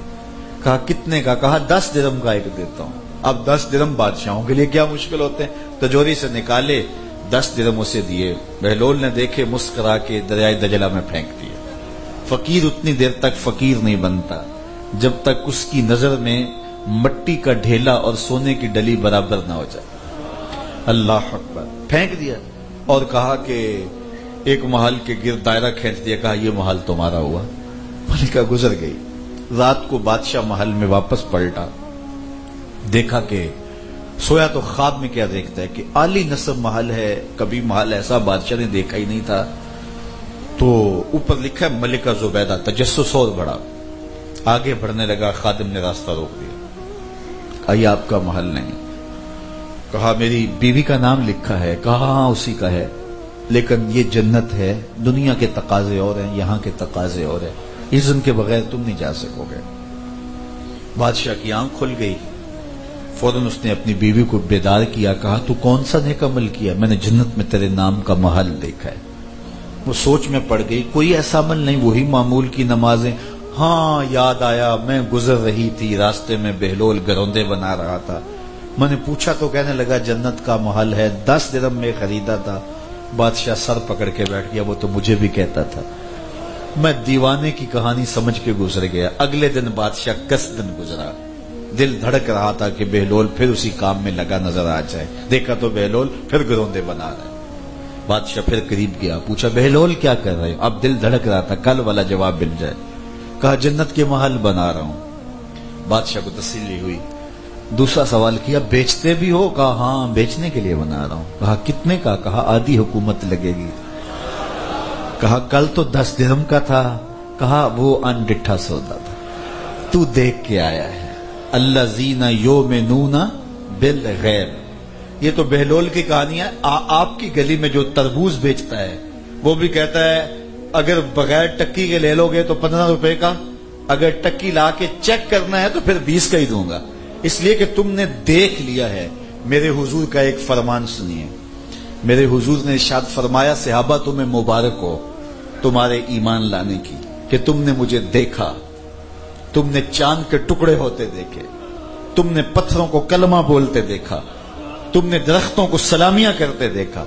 کہا کتنے کا؟ کہا 10 درہم کا ایک دیتا ہوں۔ اب 10 درہم بادشاہوں کے لیے کیا مشکل ہوتے ہیں، تجوری سے نکالے 10 درہم اسے دیے۔ بہلول نے دیکھے، مسکرا کے دریائے دجلہ میں پھینک دیے۔ فقیر اتنی دیر تک فقیر نہیں بنتا جب تک اس کی نظر میں مٹی کا ڈھیلا اور سونے کی ڈلی برابر نہ ہو جائے۔ اللہ اکبر، پھینک دیا اور کہا کہ ایک محل کے گرد دائرہ کھینچ دیا، کہا یہ محل تمہارا ہوا۔ ملکہ گزر گئی۔ رات کو بادشاہ محل میں واپس پلٹا، دیکھا کہ سویا تو خواب میں کیا دیکھتا ہے کہ عالی نصب محل ہے، کبھی محل ایسا بادشاہ نے دیکھا ہی نہیں تھا۔ تو اوپر لکھا ہے ملکہ زبیدہ، تجسس اور بڑھا، آگے بڑھنے لگا، خادم نے راستہ روک دیا، کہا یہ آپ کا محل نہیں۔ کہا میری بیوی کا نام لکھا ہے، کہا ہاں اسی کا ہے، لیکن یہ جنت ہے، دنیا کے تقاضے اور ہیں، یہاں کے تقاضے اور ہیں، اذن کے بغیر تم نہیں جا سکو گے۔ بادشاہ کی آنکھ کھل گئی، فوراً اس نے اپنی بیوی کو بیدار کیا، کہا تو کون سا نیک عمل کیا؟ میں نے جنت میں تیرے نام کا محل دیکھا ہے۔ وہ سوچ میں پڑ گئی، کوئی ایسا عمل نہیں، وہی معمول کی نمازیں۔ ہاں یاد آیا، میں گزر رہی تھی، راستے میں بہلول گروندے بنا رہا تھا، میں نے پوچھا تو کہنے لگا جنت کا محل ہے، 10 درہم میں خریدا تھا۔ بادشاہ سر پکڑ کے بیٹھ گیا، وہ تو مجھے بھی کہتا تھا۔ میں دیوانے کی کہانی سمجھ کے گزر گیا۔ اگلے دن بادشاہ قصدن گزرا، دل دھڑک رہا تھا کہ بہلول پھر اسی کام میں لگا نظر آ جائے۔ دیکھا تو بہلول پھر گروندے بنا رہا ہے۔ بادشاہ پھر قریب گیا، پوچھا بہلول کیا کر رہے ہو؟ اب دل دھڑک رہا تھا کل والا جواب مل جائے۔ کہا جنت کے محل بنا رہا ہوں۔ بادشاہ کو تسلی ہوئی۔ دوسرا سوال کیا بیچتے بھی ہو؟ کہا ہاں بیچنے کے لیے بنا رہا ہوں۔ کہا کتنے کا؟ کہا آدھی حکومت لگے گی۔ کہا کل تو 10 درہم کا تھا۔ کہا وہ انڈٹھا سودا تھا، تو دیکھ کے آیا ہے۔ الذین یؤمنون بالغیب، یہ تو بہلول کی کہانی ہے۔ آپ کی گلی میں جو تربوز بیچتا ہے وہ بھی کہتا ہے اگر بغیر ٹکی کے لے لو گے تو 15 روپے کا، اگر ٹکی لا کے چیک کرنا ہے تو پھر 20 کا ہی دوں گا، اس لیے کہ تم نے دیکھ لیا ہے۔ میرے حضور کا ایک فرمان سنیے، میرے حضور نے ارشاد فرمایا صحابہ تمہیں مبارک ہو تمہارے ایمان لانے کی کہ تم نے مجھے دیکھا، تم نے چاند کے ٹکڑے ہوتے دیکھے، تم نے پتھروں کو کلمہ بولتے دیکھا، تم نے درختوں کو سلامیاں کرتے دیکھا،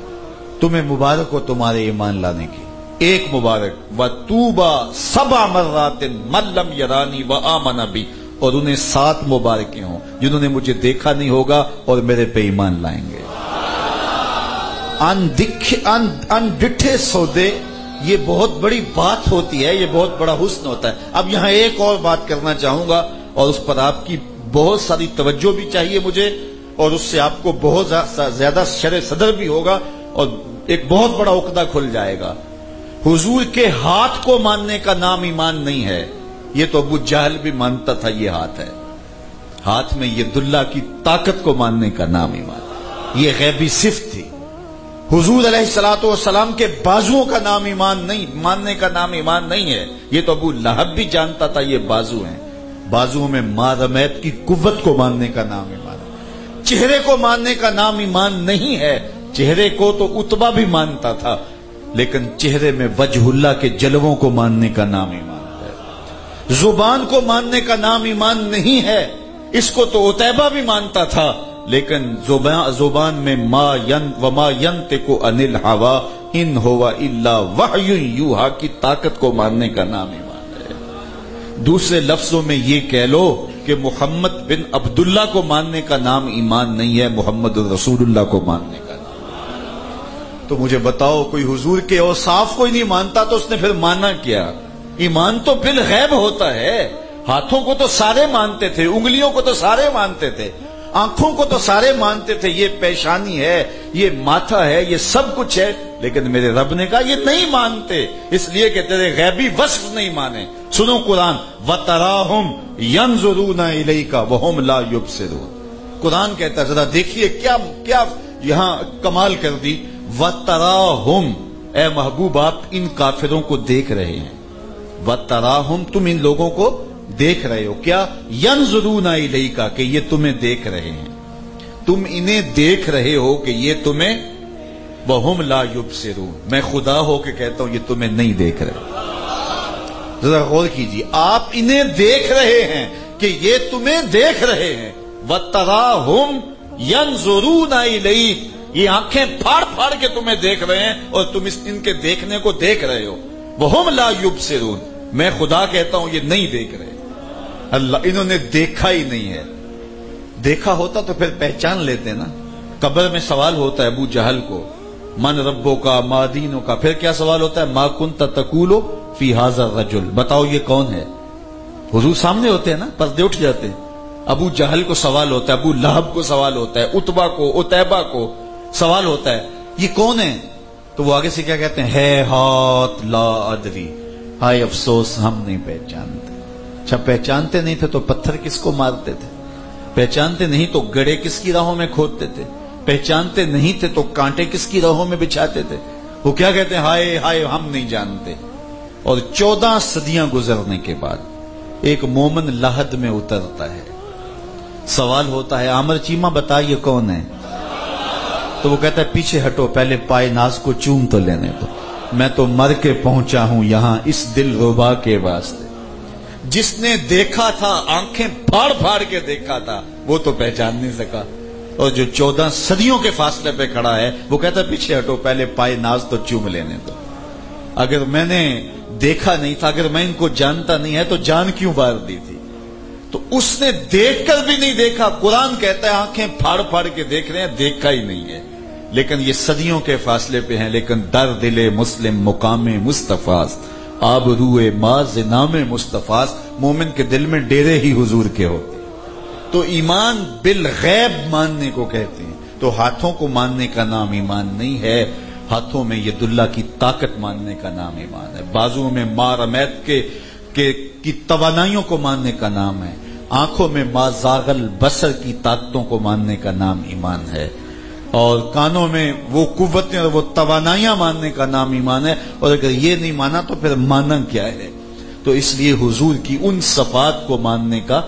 تمہیں مبارک ہو تمہارے ایمان لانے کی۔ ایک مبارک وَطُوبَى 7 مرات من لم يرانی وآمن بی، اور انہیں 7 مبارکیں ہوں جنہوں نے مجھے دیکھا نہیں ہوگا اور میرے پہ ایمان لائیں گے۔ ان ڈٹھے سودے، یہ بہت بڑی بات ہوتی ہے، یہ بہت بڑا حسن ہوتا ہے۔ اب یہاں ایک اور بات کرنا چاہوں گا اور اس پر آپ کی بہت ساری توجہ بھی چاہیے مجھے، اور اس سے آپ کو بہت زیادہ شرح صدر بھی ہوگا اور ایک بہت بڑا عقدہ کھل جائے گا۔ حضور کے ہاتھ کو ماننے کا نام ایمان نہیں ہے، یہ تو ابو جہل بھی مانتا تھا یہ ہاتھ ہے۔ ہاتھ میں ید اللہ کی طاقت کو ماننے کا نام ایمان، یہ غیبی صفت تھی۔ حضور علیہ الصلوۃ والسلام کے بازوؤں کا نام ایمان نہیں، ماننے کا نام ایمان نہیں ہے، یہ تو ابو لہب بھی جانتا تھا یہ بازو ہیں۔ بازوؤں میں ماں رمیت کی قوت کو ماننے کا نام ایمان ہے۔ چہرے کو ماننے کا نام ایمان نہیں ہے، چہرے کو تو اتبا بھی مانتا تھا، لیکن چہرے میں وجہ اللہ کے جلووں کو ماننے کا نام ایمان ہے. زبان کو ماننے کا نام ایمان نہیں ہے. اس کو تو عتیبہ بھی مانتا تھا، لیکن زبان میں وما ينطق عن الهوى ان هو الا وحی یوحی کی طاقت کو ماننے کا نام ایمان ہے. دوسرے لفظوں میں یہ کہہ لو کہ محمد بن عبداللہ کو ماننے کا نام ایمان نہیں ہے، محمد رسول اللہ کو ماننے کا نام. تو مجھے بتاؤ، کوئی حضور کے اوصاف کو ہی نہیں مانتا تو اس نے پھر مانا کیا؟ ایمان تو بالغیب ہوتا ہے. ہاتھوں کو تو سارے مانتے تھے، انگلیوں کو تو سارے مانتے تھے، آنکھوں کو تو سارے مانتے تھے، یہ پیشانی ہے، یہ ماتھا ہے، یہ سب کچھ ہے، لیکن میرے رب نے کہا یہ نہیں مانتے، اس لیے کہ تیرے غیبی وصف نہیں مانے. سنو قرآن، وَتَرَاهُمْ يَنْظُرُونَ إِلَيْكَ وَهُمْ لَا يُبْصِرُونَ. قرآن کہتا ہے، ذرا دیکھیے کیا یہاں کمال کر دی. وَتَرَاهُمْ، اے محبوب آپ ان کافروں کو دیکھ رہے ہیں. وَتَرَاهُمْ، تم ان لوگوں کو دیکھ رہے ہو. کیا؟ يَنْظُرُونَ إِلَيْكَ، کہ یہ تمہیں دیکھ رہے ہیں. تم انہیں دیکھ رہے ہو کہ یہ تمہیں، وَهُمْ لَا يُبْصِرُونَ، میں خدا ہو کے کہتا ہوں یہ تمہیں نہیں دیکھ رہے. ذرا غور کیجیے، آپ انہیں دیکھ رہے ہیں کہ یہ تمہیں دیکھ رہے ہیں. وَتَرَاهُمْ يَنْظُرُونَ إِلَيْكَ، یہ آنکھیں پھاڑ پھاڑ کے تمہیں دیکھ رہے ہیں اور تم ان کے دیکھنے کو دیکھ رہے ہو. وَهُمْ لَا يُبْصِرُونَ، میں خدا کہتا ہوں یہ نہیں دیکھ رہے. اللہ، انہوں نے دیکھا ہی نہیں ہے. دیکھا ہوتا تو پھر پہچان لیتے نا. قبر میں سوال ہوتا ہے ابو جہل کو، من ربو کا ما دینو کا. پھر کیا سوال ہوتا ہے؟ ما کنت تقول فی ھذا الرجل، بتاؤ یہ کون ہے. حضور سامنے ہوتے ہیں نا، پردے اٹھ جاتے ہیں. ابو جہل کو سوال ہوتا ہے، ابو لہب کو سوال ہوتا ہے، عتبہ کو، عتیبہ کو سوال ہوتا ہے یہ کون ہے. تو وہ آگے سے کیا کہتے ہیں؟ ہے ہاتھ لا ادری، ہائے افسوس ہم نہیں پہچانتے. اچھا پہچانتے نہیں تھے تو پتھر کس کو مارتے تھے؟ پہچانتے نہیں تو گڑے کس کی راہوں میں کھودتے تھے؟ پہچانتے نہیں تھے تو کانٹے کس کی راہوں میں بچھاتے تھے؟ وہ کیا کہتے ہیں؟ ہائے ہائے ہم نہیں جانتے. اور 14 صدیاں گزرنے کے بعد ایک مومن لحد میں اترتا ہے. سوال ہوتا ہے، عامر چیمہ بتا یہ کون ہے؟ تو وہ کہتا ہے پیچھے ہٹو، پہلے پائے ناز کو چوم تو لینے دو، میں تو مر کے پہنچا ہوں یہاں اس دل ربا کے واسطے. جس نے دیکھا تھا، آنکھیں پھاڑ پھاڑ کے دیکھا تھا، وہ تو پہچان نہیں سکا. اور جو 14 صدیوں کے فاصلے پہ کھڑا ہے وہ کہتا ہے پیچھے ہٹو، پہلے پائے ناز تو چوم لینے دو. اگر میں نے دیکھا نہیں تھا، اگر میں ان کو جانتا نہیں ہے تو جان کیوں بار دی تھی؟ تو اس نے دیکھ کر بھی نہیں دیکھا. قرآن کہتا ہے آنکھیں پھاڑ پھاڑ کے دیکھ رہے ہیں، دیکھا ہی نہیں ہے. لیکن یہ صدیوں کے فاصلے پہ ہیں. لیکن در دل مسلم مقام مصطفیٰ، آبروئے ماز نام مصطفیٰ، مومن کے دل میں ڈیرے ہی حضور کے ہوتے. تو ایمان بالغیب ماننے کو کہتے ہیں. تو ہاتھوں کو ماننے کا نام ایمان نہیں ہے، ہاتھوں میں ید اللہ کی طاقت ماننے کا نام ایمان ہے. بازو میں ما رمیت کی توانائیوں کو ماننے کا نام ہے. آنکھوں میں ما زاغل بصر کی طاقتوں کو ماننے کا نام ایمان ہے. اور کانوں میں وہ قوتیں اور وہ توانائیاں ماننے کا نام ایمان ہے. اور اگر یہ نہیں مانا تو پھر مانا کیا ہے؟ تو اس لیے حضور کی ان صفات کو ماننے کا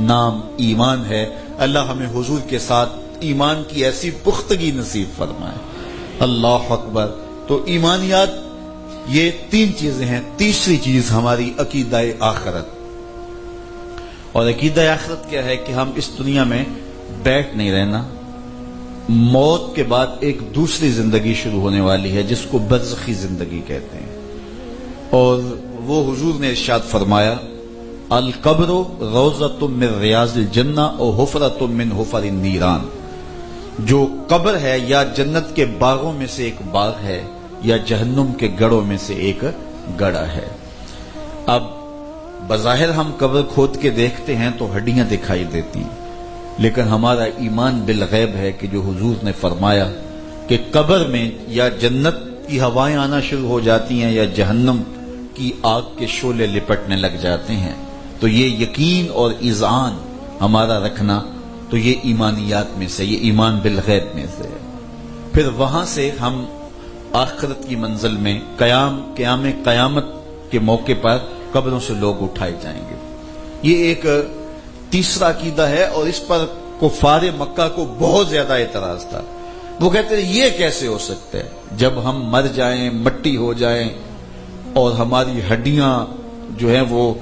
نام ایمان ہے. اللہ ہمیں حضور کے ساتھ ایمان کی ایسی پختگی نصیب فرمائے. اللہ اکبر. تو ایمانیات یہ 3 چیزیں ہیں. تیسری چیز ہماری عقیدہ آخرت. اور عقیدہ آخرت کیا ہے؟ کہ ہم اس دنیا میں بیٹھ نہیں رہنا، موت کے بعد ایک دوسری زندگی شروع ہونے والی ہے جس کو برزخی زندگی کہتے ہیں. اور وہ حضور نے ارشاد فرمایا، القبر روضۃ من ریاض الجنہ اور حفرۃ من حفر النیران. جو قبر ہے یا جنت کے باغوں میں سے ایک باغ ہے یا جہنم کے گڑھوں میں سے ایک گڑھا ہے. اب بظاہر ہم قبر کھود کے دیکھتے ہیں تو ہڈیاں دکھائی دیتی ہیں، لیکن ہمارا ایمان بالغیب ہے کہ جو حضور نے فرمایا کہ قبر میں یا جنت کی ہوائیں آنا شروع ہو جاتی ہیں یا جہنم کی آگ کے شعلے لپٹنے لگ جاتے ہیں. تو یہ یقین اور اذعان ہمارا رکھنا، تو یہ ایمانیات میں سے، یہ ایمان بالغیب میں سے ہے. پھر وہاں سے ہم آخرت کی منزل میں قیامت کے موقع پر قبروں سے لوگ اٹھائے جائیں گے. یہ ایک تیسرا عقیدہ ہے، اور اس پر کفار مکہ کو بہت زیادہ اعتراض تھا. وہ کہتے ہیں یہ کیسے ہو سکتا ہے؟ جب ہم مر جائیں، مٹی ہو جائیں اور ہماری ہڈیاں جو ہیں وہ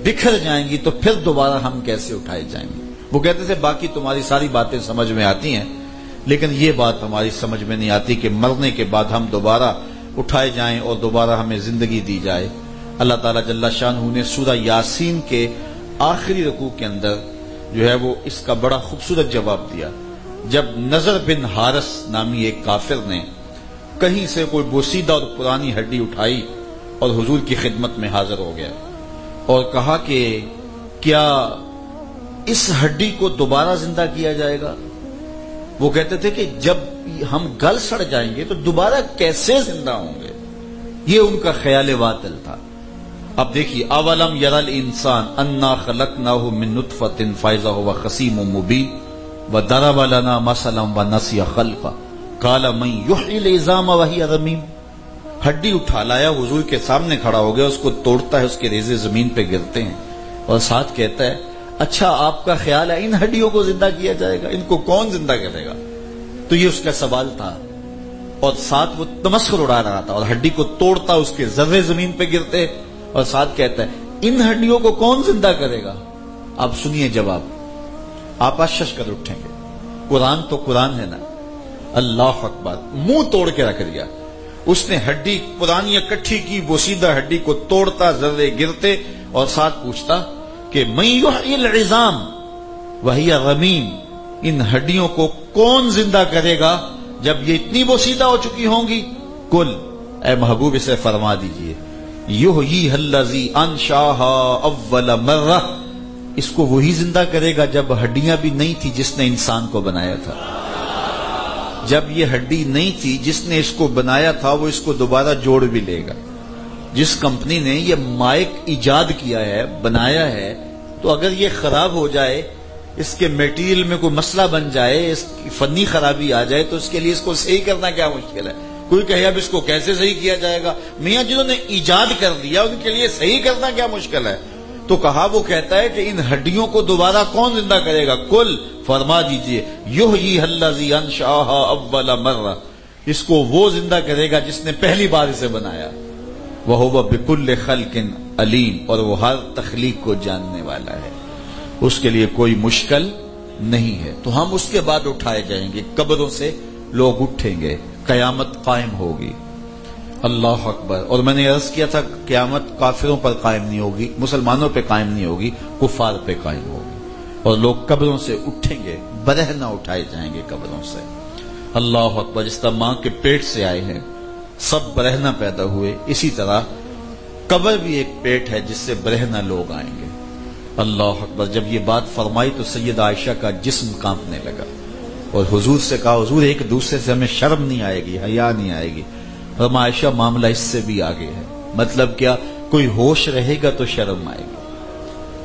بکھر جائیں گی تو پھر دوبارہ ہم کیسے اٹھائے جائیں گے؟ وہ کہتے تھے باقی تمہاری ساری باتیں سمجھ میں آتی ہیں، لیکن یہ بات ہماری سمجھ میں نہیں آتی کہ مرنے کے بعد ہم دوبارہ اٹھائے جائیں اور دوبارہ ہمیں زندگی دی جائے۔ اللہ تعالیٰ جل شانہ نے سورہ یاسین کے آخری رکوع کے اندر جو ہے وہ اس کا بڑا خوبصورت جواب دیا۔ جب نضر بن حارث نامی ایک کافر نے کہیں سے کوئی بوسیدہ اور پرانی ہڈی اٹھائی اور حضور کی خدمت میں حاضر ہو گیا اور کہا کہ کیا اس ہڈی کو دوبارہ زندہ کیا جائے گا؟ وہ کہتے تھے کہ جب ہم گل سڑ جائیں گے تو دوبارہ کیسے زندہ ہوں گے؟ یہ ان کا خیال باطل تھا۔ اب دیکھیے، اولم یری الانسان انا خلقناہ من نطفۃ فاذا هو خصیم مبین وضرب لنا مثلا ونسی خلقہ قال من یحیی العظام وہی رمیم۔ ہڈی اٹھا لایا، حضور کے سامنے کھڑا ہو گیا، اس کو توڑتا ہے، اس کے ریزے زمین پہ گرتے ہیں اور ساتھ کہتا ہے اچھا آپ کا خیال ہے ان ہڈیوں کو زندہ کیا جائے گا؟ ان کو کون زندہ کرے گا؟ تو یہ اس کا سوال تھا، اور ساتھ وہ تمسخر اڑا رہا تھا، اور ہڈی کو توڑتا، اس کے ذرے زمین پہ گرتے اور ساتھ کہتا ہے ان ہڈیوں کو کون زندہ کرے گا؟ اب سنیے جواب، آپ اشش کر اٹھیں گے۔ قرآن تو قرآن ہے نا، اللہ اکبر، منہ توڑ کے رکھ دیا۔ اس نے ہڈی پرانی اکٹھی کی، بوسیدہ ہڈی کو توڑتا، ذرے گرتے اور ساتھ پوچھتا کہ من یحیی العظام وہی رمیم، ان ہڈیوں کو کون زندہ کرے گا جب یہ اتنی بوسیدہ ہو چکی ہوں گی؟ کل، اے محبوب اسے فرما دیجئے، یحییھا الذی انشاھا اول مرہ، اس کو وہی زندہ کرے گا جب ہڈیاں بھی نہیں تھی جس نے انسان کو بنایا تھا۔ جب یہ ہڈی نہیں تھی جس نے اس کو بنایا تھا وہ اس کو دوبارہ جوڑ بھی لے گا۔ جس کمپنی نے یہ مائک ایجاد کیا ہے، بنایا ہے، تو اگر یہ خراب ہو جائے، اس کے میٹیریل میں کوئی مسئلہ بن جائے، اس کی فنی خرابی آ جائے، تو اس کے لیے اس کو صحیح کرنا کیا مشکل ہے؟ کوئی کہے اب اس کو کیسے صحیح کیا جائے گا؟ میاں جنہوں نے ایجاد کر دیا ان کے لیے صحیح کرنا کیا مشکل ہے؟ تو کہا، وہ کہتا ہے کہ ان ہڈیوں کو دوبارہ کون زندہ کرے گا؟ کل، فرما دیجئے، یحییھا الذی انشاھا اول مرہ، اس کو وہ زندہ کرے گا جس نے پہلی بار اسے بنایا۔ وَهُوَ بِكُلِّ خَلْقٍ عَلِيمٌ، اور وہ ہر تخلیق کو جاننے والا ہے، اس کے لیے کوئی مشکل نہیں ہے۔ تو ہم اس کے بعد اٹھائے جائیں گے، قبروں سے لوگ اٹھیں گے، قیامت قائم ہوگی۔ اللہ اکبر۔ اور میں نے عرض کیا تھا قیامت کافروں پر قائم نہیں ہوگی، مسلمانوں پہ قائم نہیں ہوگی، کفار پہ قائم ہوگی، اور لوگ قبروں سے اٹھیں گے، برہنہ اٹھائے جائیں گے قبروں سے۔ اللہ اکبر۔ جس طرح ماں کے پیٹ سے آئے ہیں سب برہنہ پیدا ہوئے، اسی طرح قبر بھی ایک پیٹ ہے جس سے برہنہ لوگ آئیں گے۔ اللہ اکبر۔ جب یہ بات فرمائی تو سیدہ عائشہ کا جسم کانپنے لگا، اور حضور سے کہا حضور ایک دوسرے سے ہمیں شرم نہیں آئے گی، حیا نہیں آئے گی؟ فرمایا عائشہ معاملہ اس سے بھی آگے ہے۔ مطلب کیا؟ کوئی ہوش رہے گا تو شرم آئے گی،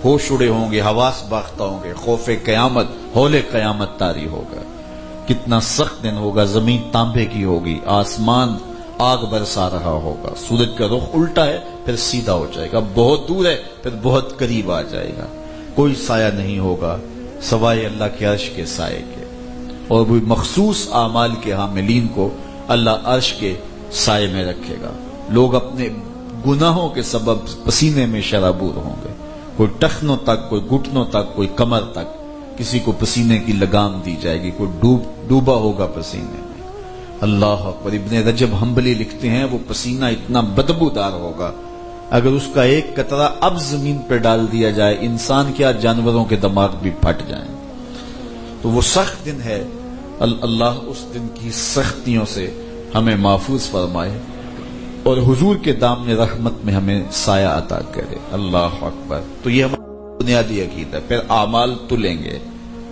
ہوش اڑے ہوں گے، حواس باختہ ہوں گے، خوف قیامت، ہول قیامت طاری ہوگا۔ کتنا سخت دن ہوگا، زمین تانبے کی ہوگی، آسمان آگ برسا رہا ہوگا، سورج کا رخ الٹا ہے پھر سیدھا ہو جائے گا، بہت دور ہے پھر بہت قریب آ جائے گا، کوئی سایہ نہیں ہوگا سوائے اللہ کے عرش کے سائے کے، اور وہ مخصوص اعمال کے حاملین کو اللہ عرش کے سائے میں رکھے گا۔ لوگ اپنے گناہوں کے سبب پسینے میں شرابور ہوں گے، کوئی ٹخنوں تک، کوئی گھٹنوں تک، کوئی کمر تک، کسی کو پسینے کی لگام دی جائے گی، کوئی ڈوبا ہوگا پسینے میں۔ اللہ اکبر۔ ابن رجب حنبلی لکھتے ہیں وہ پسینہ اتنا بدبودار ہوگا، اگر اس کا ایک قطرہ اب زمین پہ ڈال دیا جائے، انسان کیا جانوروں کے دماغ بھی پھٹ جائیں۔ تو وہ سخت دن ہے، اللہ اس دن کی سختیوں سے ہمیں محفوظ فرمائے اور حضور کے دامن رحمت میں ہمیں سایہ عطا کرے۔ اللہ اکبر۔ تو یہ ہمارا بنیادی عقیدہ ہے۔ پھر اعمال تلیں گے،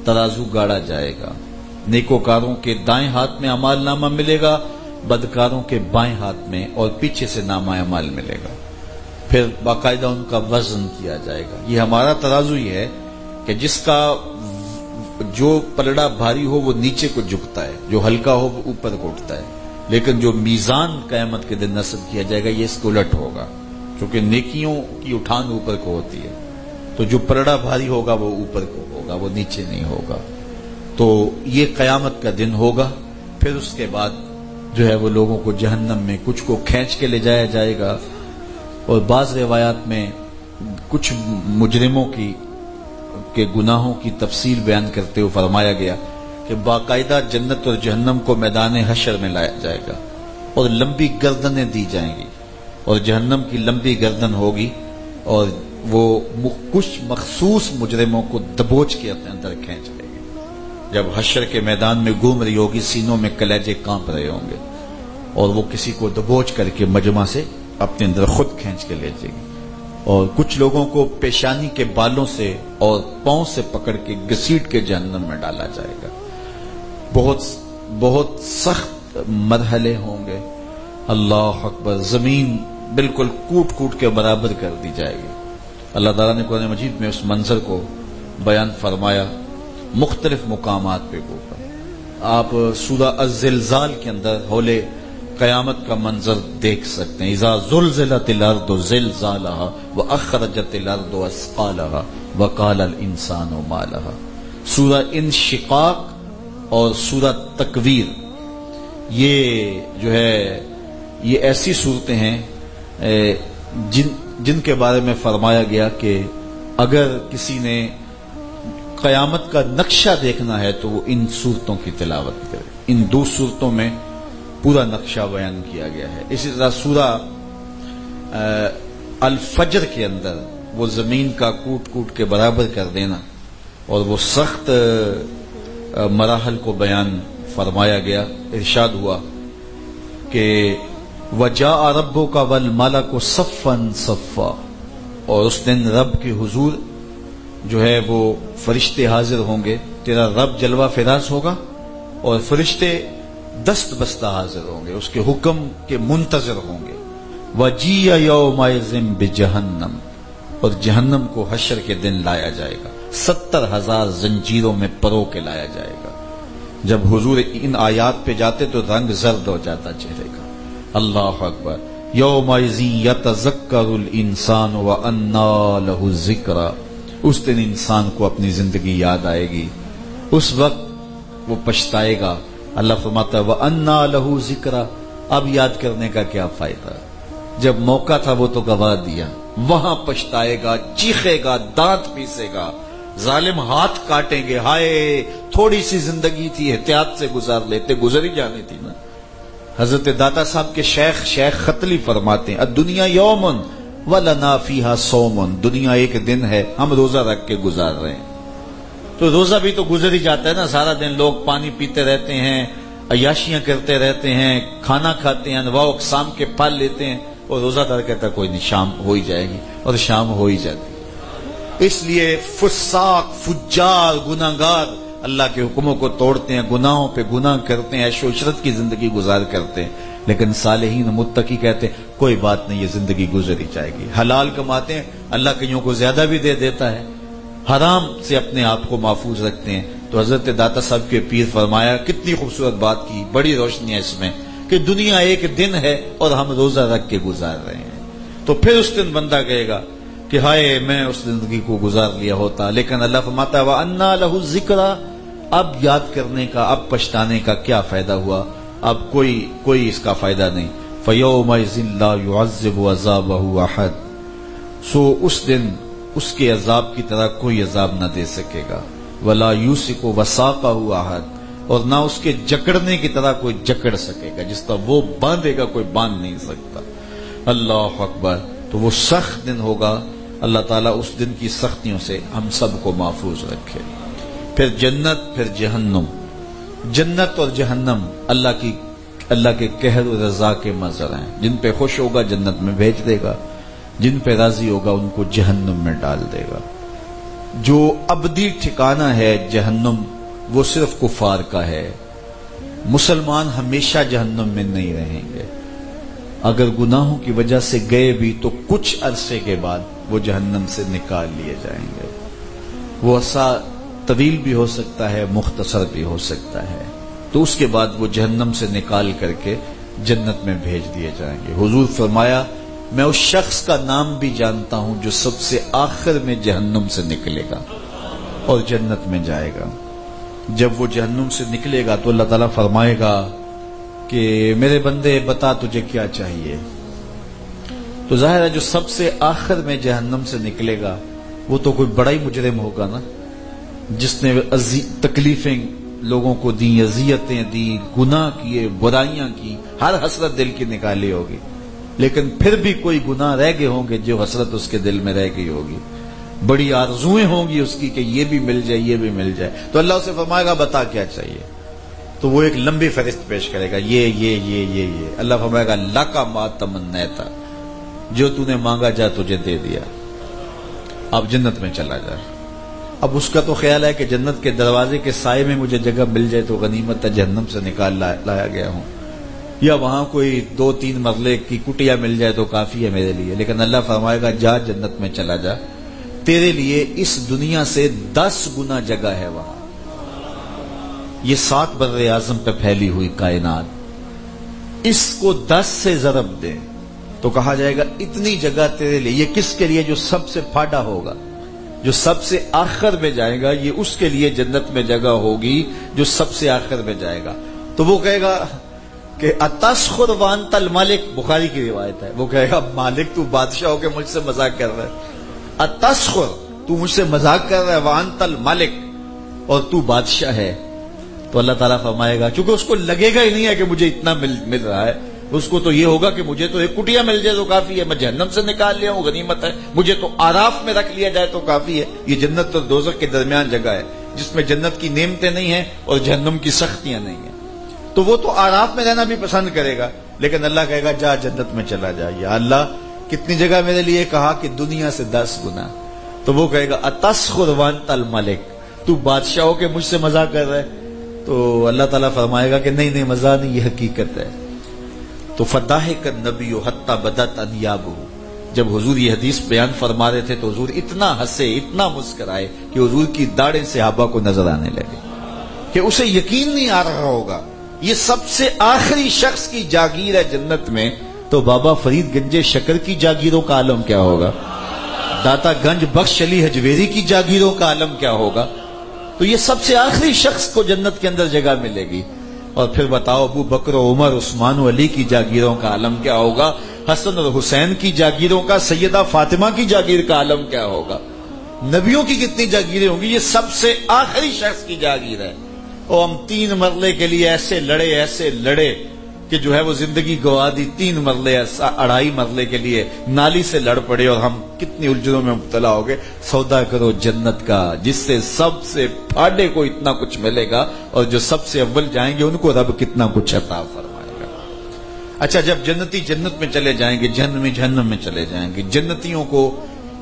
ترازو گاڑا جائے گا، نیکوکاروں کے دائیں ہاتھ میں اعمال نامہ ملے گا، بدکاروں کے بائیں ہاتھ میں، اور پیچھے سے نامہ اعمال ملے گا، پھر باقاعدہ ان کا وزن کیا جائے گا۔ یہ ہمارا ترازو یہ ہے کہ جس کا جو پلڑا بھاری ہو وہ نیچے کو جھکتا ہے، جو ہلکا ہو وہ اوپر کو اٹھتا ہے، لیکن جو میزان قیامت کے دن نصب کیا جائے گا یہ اس کو الٹ ہوگا، کیونکہ نیکیوں کی اٹھان اوپر کو ہوتی ہے، تو جو پلڑا بھاری ہوگا وہ اوپر کو ہوگا، وہ نیچے نہیں ہوگا۔ تو یہ قیامت کا دن ہوگا. پھر اس کے بعد جو ہے وہ لوگوں کو جہنم میں کچھ کو کھینچ کے لے جایا جائے گا. اور بعض روایات میں کچھ مجرموں کے گناہوں کی تفصیل بیان کرتے ہوئے فرمایا گیا کہ باقاعدہ جنت اور جہنم کو میدان حشر میں لایا جائے گا اور لمبی گردنیں دی جائیں گی, اور جہنم کی لمبی گردن ہوگی, اور وہ کچھ مخصوص مجرموں کو دبوچ کے اپنے اندر کھینچ لے گی. جب حشر کے میدان میں گھوم رہی ہوگی, سینوں میں کلیجے کانپ رہے ہوں گے, اور وہ کسی کو دبوچ کر کے مجمع سے اپنے اندر خود کھینچ کے لے جائے گی. اور کچھ لوگوں کو پیشانی کے بالوں سے اور پاؤں سے پکڑ کے گھسیٹ کے جہنم میں ڈالا جائے گا. بہت بہت سخت مرحلے ہوں گے. اللہ اکبر. زمین بالکل کوٹ کوٹ کے برابر کر دی جائے گی. اللہ تعالیٰ نے قرآن مجید میں اس منظر کو بیان فرمایا مختلف مقامات پہ. آپ سورہ الزلزال کے اندر ہولے قیامت کا منظر دیکھ سکتے ہیں. اذا زلزلت الارض زلزالها واخرجت الارض اثقالها وقال الانسان ما لها. سورہ انشقاق اور سورہ تکویر, یہ جو ہے یہ ایسی صورتیں ہیں جن کے بارے میں فرمایا گیا کہ اگر کسی نے قیامت کا نقشہ دیکھنا ہے تو وہ ان صورتوں کی تلاوت کرے. ان دو صورتوں میں پورا نقشہ بیان کیا گیا ہے. اسی طرح سورہ الفجر کے اندر وہ زمین کا کوٹ کوٹ کے برابر کر دینا اور وہ سخت مراحل کو بیان فرمایا گیا. ارشاد ہوا کہ وَجَاءَ رَبُّكَ وَالْمَلَكُ صَفًّا صَفًّا, اور اس دن رب کے حضور جو ہے وہ فرشتے حاضر ہوں گے. تیرا رب جلوہ فراز ہوگا اور فرشتے دست بستہ حاضر ہوں گے, اس کے حکم کے منتظر ہوں گے. وَجِيَ يَوْمَئِذٍ بِجَهَنَّمَ, اور جہنم کو حشر کے دن لایا جائے گا. 70,000 زنجیروں میں پرو کے لایا جائے گا. جب حضور ان آیات پہ جاتے تو رنگ زرد ہو جاتا چہرے کا. اللہ اکبر. یومئذ یتذکر الانسان وانیٰ لہ الذکریٰ, اس دن انسان کو اپنی زندگی یاد آئے گی, اس وقت وہ پچھتائے گا. اللہ فرماتا ہے وانیٰ لہ الذکریٰ, اب یاد کرنے کا کیا فائدہ, جب موقع تھا وہ تو گوا دیا. وہاں پچھتائے گا, چیخے گا, دانت پیسے گا, ظالم ہاتھ کاٹیں گے, ہائے تھوڑی سی زندگی تھی, احتیاط سے گزار لیتے, گزر ہی جانی تھی نا. حضرت داتا صاحب کے شیخ ختلی فرماتے ہیں الدنیا یومن ولنا فیہا صومن, دنیا ایک دن ہے, ہم روزہ رکھ کے گزار رہے ہیں. تو روزہ بھی تو گزر ہی جاتا ہے نا. سارا دن لوگ پانی پیتے رہتے ہیں, عیاشیاں کرتے رہتے ہیں, کھانا کھاتے ہیں, انواع اقسام کے پھل لیتے ہیں, اور روزہ دار کہتا کوئی نہیں, شام ہو ہی جائے گی, اور شام ہو ہی جاتی. اس لیے فساق, فجار, گناہگار اللہ کے حکموں کو توڑتے ہیں, گناہوں پہ گناہ کرتے ہیں, عیش و عشرت کی زندگی گزار کرتے ہیں. لیکن صالحین متقی کہتے ہیں کوئی بات نہیں, یہ زندگی گزر ہی جائے گی. حلال کماتے ہیں, اللہ کئیوں کو زیادہ بھی دے دیتا ہے. حرام سے اپنے آپ کو محفوظ رکھتے ہیں. تو حضرت داتا صاحب کے پیر فرمایا, کتنی خوبصورت بات کی, بڑی روشنی ہے اس میں, کہ دنیا ایک دن ہے اور ہم روزہ رکھ کے گزار رہے ہیں. تو پھر اس دن بندہ کہے گا کہ ہائے میں اس زندگی کو گزار لیا ہوتا. لیکن اللہ فرماتا ہے وَأَنَّا لَهُ الذِّكْرَىٰ, اب یاد کرنے کا, اب پچھتانے کا کیا فائدہ ہوا, اب کوئی اس کا فائدہ نہیں. فَيَوْمَئِذٍ لَا يُعَذِّبُ عَذَابَهُ أَحَدٌ, سو اس دن اس کے عذاب کی طرح کوئی عذاب نہ دے سکے گا. وَلَا يُوثِقُ وَثَاقَهُ أَحَدٌ, اور نہ اس کے جکڑنے کی طرح کوئی جکڑ سکے گا, جس طرح وہ باندھے گا کوئی باندھ نہیں سکتا. اللہ اکبر. تو وہ سخت دن ہوگا. اللہ تعالیٰ اس دن کی سختیوں سے ہم سب کو محفوظ رکھے. پھر جنت, پھر جہنم. جنت اور جہنم اللہ کے قہر و رضا کے منظر ہیں. جن پہ خوش ہوگا جنت میں بھیج دے گا, جن پہ راضی ہوگا ان کو جہنم میں ڈال دے گا. جو ابدی ٹھکانہ ہے جہنم, وہ صرف کفار کا ہے. مسلمان ہمیشہ جہنم میں نہیں رہیں گے. اگر گناہوں کی وجہ سے گئے بھی تو کچھ عرصے کے بعد وہ جہنم سے نکال لیے جائیں گے. وہ عرصہ طویل بھی ہو سکتا ہے, مختصر بھی ہو سکتا ہے. تو اس کے بعد وہ جہنم سے نکال کر کے جنت میں بھیج دیے جائیں گے. حضور فرمایا میں اس شخص کا نام بھی جانتا ہوں جو سب سے آخر میں جہنم سے نکلے گا اور جنت میں جائے گا. جب وہ جہنم سے نکلے گا تو اللہ تعالیٰ فرمائے گا کہ میرے بندے بتا تجھے کیا چاہیے. تو ظاہر ہے جو سب سے آخر میں جہنم سے نکلے گا وہ تو کوئی بڑا ہی مجرم ہوگا نا، جس نے تکلیفیں لوگوں کو دی، اذیتیں دی، گناہ کیے، برائیاں کی، ہر حسرت دل کی نکالی ہوگی، لیکن پھر بھی کوئی گناہ رہ گئے ہوں گے جو حسرت اس کے دل میں رہ گئی ہوگی، بڑی آرزویں ہوں گی اس کی کہ یہ بھی مل جائے، یہ بھی مل جائے. تو اللہ اسے فرمائے گا بتا کیا چاہیے. تو وہ ایک لمبی فہرست پیش کرے گا، یہ اللہ فرمائے گا لَکَ مَا تَمَنَّیْتَ، جو تو نے مانگا جا تجھے دے دیا، اب جنت میں چلا جا. اب اس کا تو خیال ہے کہ جنت کے دروازے کے سائے میں مجھے جگہ مل جائے تو غنیمت ہے، جہنم سے نکال لایا گیا ہوں، یا وہاں کوئی 2-3 مرلے کی کٹیا مل جائے تو کافی ہے میرے لیے. لیکن اللہ فرمائے گا جا جنت میں چلا جا، تیرے لیے اس دنیا سے 10 گنا جگہ ہے وہاں. یہ 7 بر اعظم پہ پھیلی ہوئی کائنات، اس کو 10 سے ضرب دیں تو کہا جائے گا اتنی جگہ تیرے لیے. یہ کس کے لیے؟ جو سب سے پھاڑا ہوگا، جو سب سے آخر میں جائے گا، یہ اس کے لیے جنت میں جگہ ہوگی جو سب سے آخر میں جائے گا. تو وہ کہے گا کہ اتسخر وانت الملک، بخاری کی روایت ہے، وہ کہے گا مالک تو بادشاہ ہو کے مجھ سے مذاق کر رہا ہے، اتسخر تو مجھ سے مذاق کر رہا ہے، وانت الملک اور تو بادشاہ ہے. تو اللہ تعالیٰ فرمائے گا، چونکہ اس کو لگے گا ہی نہیں ہے کہ مجھے اتنا مل رہا ہے، اس کو تو یہ ہوگا کہ مجھے تو ایک کٹیا مل جائے تو کافی ہے، میں جہنم سے نکال لیا ہوں غنیمت ہے، مجھے تو آراف میں رکھ لیا جائے تو کافی ہے. یہ جنت اور دوزخ کے درمیان جگہ ہے جس میں جنت کی نعمتیں نہیں ہیں اور جہنم کی سختیاں نہیں ہیں. تو وہ تو آراف میں رہنا بھی پسند کرے گا، لیکن اللہ کہے گا جا جنت میں چلا جا. یا اللہ کتنی جگہ میرے لیے کہا کہ دنیا سے 10 گنا. تو وہ کہے گا اتسخر وانت الملک، تو بادشاہ ہو کے مجھ سے مذاق کر رہا ہے. تو اللہ تعالیٰ فرمائے گا کہ نہیں مزہ نہیں، یہ حقیقت ہے. تو فضاحک النبی حتی بدت انیابہ، جب حضور یہ حدیث بیان فرما رہے تھے تو حضور اتنا ہنسے، اتنا مسکرائے کہ حضور کی داڑھیں صحابہ کو نظر آنے لگے کہ اسے یقین نہیں آ رہا ہوگا یہ سب سے آخری شخص کی جاگیر ہے جنت میں، تو بابا فرید گنج شکر کی جاگیروں کا عالم کیا ہوگا، داتا گنج بخش علی حجویری کی جاگیروں کا عالم کیا ہوگا. تو یہ سب سے آخری شخص کو جنت کے اندر جگہ ملے گی. اور پھر بتاؤ ابو بکر و عمر عثمان و علی کی جاگیروں کا عالم کیا ہوگا، حسن اور حسین کی جاگیروں کا، سیدہ فاطمہ کی جاگیر کا عالم کیا ہوگا، نبیوں کی کتنی جاگیریں ہوں گی. یہ سب سے آخری شخص کی جاگیر ہے. اور ہم 3 مرلے کے لیے ایسے لڑے کہ جو ہے وہ زندگی گوا دی. 3 مرلے 2.5 مرلے کے لیے نالی سے لڑ پڑے اور ہم کتنی الجھنوں میں مبتلا ہو گئے. سودا کرو جنت کا جس سے سب سے پھاڑے کو اتنا کچھ ملے گا، اور جو سب سے اول جائیں گے ان کو رب کتنا کچھ عطا فرمائے گا. اچھا جب جنتی جنت میں چلے جائیں گے، جہنمی جہنم میں چلے جائیں گے، جنتیوں کو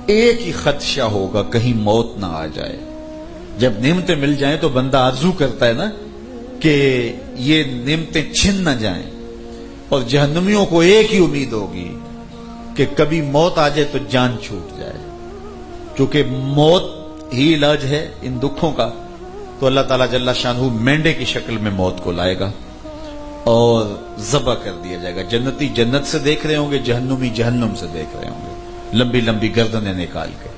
ایک ہی خدشہ ہوگا کہیں موت نہ آ جائے. جب نعمتیں مل جائیں تو بندہ آرزو کرتا ہے نا کہ یہ نعمتیں چھن نہ جائیں. اور جہنمیوں کو ایک ہی امید ہوگی کہ کبھی موت آ جائے تو جان چھوٹ جائے. چونکہ موت ہی علاج ہے ان دکھوں کا، تو اللہ تعالیٰ جل شانہ مینڈے کی شکل میں موت کو لائے گا اور ذبح کر دیا جائے گا. جنتی جنت سے دیکھ رہے ہوں گے، جہنمی جہنم سے دیکھ رہے ہوں گے، لمبی لمبی گردنیں نکال کے.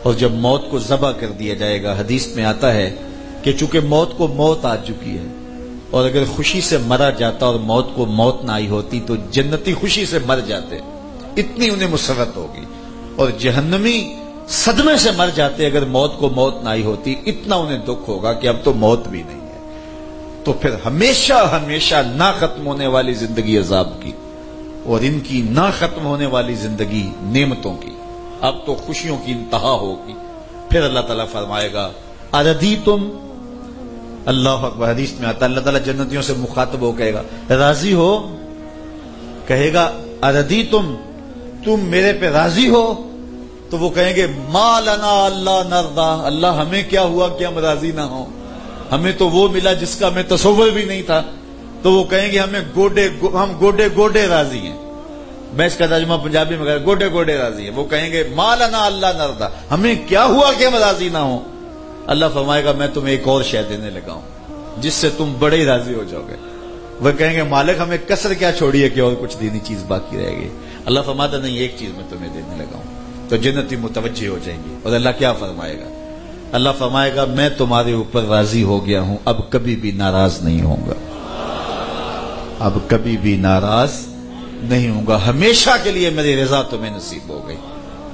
اور جب موت کو ذبح کر دیا جائے گا، حدیث میں آتا ہے کہ چونکہ موت کو موت آ چکی ہے، اور اگر خوشی سے مرا جاتا اور موت کو موت نہ آئی ہوتی تو جنتی خوشی سے مر جاتے، اتنی انہیں مسرت ہوگی. اور جہنمی صدمے سے مر جاتے اگر موت کو موت نہ آئی ہوتی، اتنا انہیں دکھ ہوگا کہ اب تو موت بھی نہیں ہے. تو پھر ہمیشہ ہمیشہ نہ ختم ہونے والی زندگی عذاب کی، اور ان کی نہ ختم ہونے والی زندگی نعمتوں کی. اب تو خوشیوں کی انتہا ہوگی. پھر اللہ تعالیٰ فرمائے گا اردیتم، اللہ اکبر، حدیث میں آتا ہے اللہ تعالیٰ جنتیوں سے مخاطب ہو کہے گا راضی ہو، کہے گا اردیتم، تم میرے پہ راضی ہو. تو وہ کہیں گے ما لنا اللہ نرضا، اللہ ہمیں کیا ہوا کہ ہم راضی نہ ہوں، ہمیں تو وہ ملا جس کا ہمیں تصور بھی نہیں تھا. تو وہ کہیں گے ہم گوڈے راضی ہیں. میں اس کا ترجمہ پنجابی میں گوڈے راضی ہیں. وہ کہیں گے ما لنا اللہ نرضا، ہمیں کیا ہوا کہ ہم راضی نہ ہوں. اللہ فرمائے گا میں تمہیں ایک اور شے دینے لگا ہوں جس سے تم بڑے ہی راضی ہو جاؤ گے. وہ کہیں گے مالک ہمیں کسر کیا چھوڑی ہے کہ اور کچھ دینی چیز باقی رہے گی. اللہ فرماتا نہیں، ایک چیز میں تمہیں دینے لگا ہوں. تو جنتی متوجہ ہو جائیں گی. اور اللہ کیا فرمائے گا اللہ فرمائے گا میں تمہارے اوپر راضی ہو گیا ہوں، اب کبھی بھی ناراض نہیں ہوں گا، اب کبھی بھی ناراض نہیں ہوں گا، ہمیشہ کے لیے میری رضا تمہیں نصیب ہو گئی۔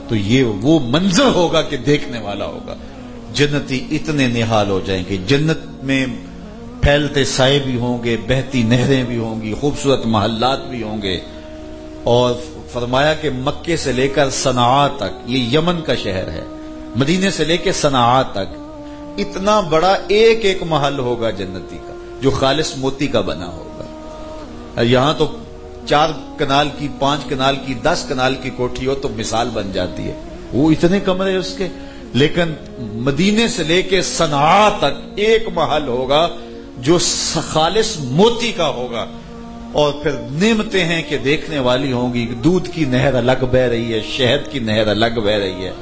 تو یہ وہ منظر ہوگا کہ دیکھنے والا ہوگا۔ جنتی اتنے نہال ہو جائیں گے، جنت میں پھیلتے سائے بھی ہوں گے، بہتی نہریں بھی ہوں گی، خوبصورت محلات بھی ہوں گے۔ اور فرمایا کہ مکے سے لے کر صنعاء تک، یہ یمن کا شہر ہے، مدینے سے لے کے صنعاء تک اتنا بڑا ایک ایک محل ہوگا جنتی کا، جو خالص موتی کا بنا ہوگا۔ یہاں تو 4 کنال کی، 5 کنال کی، 10 کنال کی کوٹھی ہو تو مثال بن جاتی ہے، وہ اتنے کمرے اس کے۔ لیکن مدینے سے لے کے صنعاء تک ایک محل ہوگا جو خالص موتی کا ہوگا، اور پھر نعمتیں ہیں کہ دیکھنے والی ہوں گی۔ دودھ کی نہر الگ بہ رہی ہے، شہد کی نہر الگ بہ رہی ہے،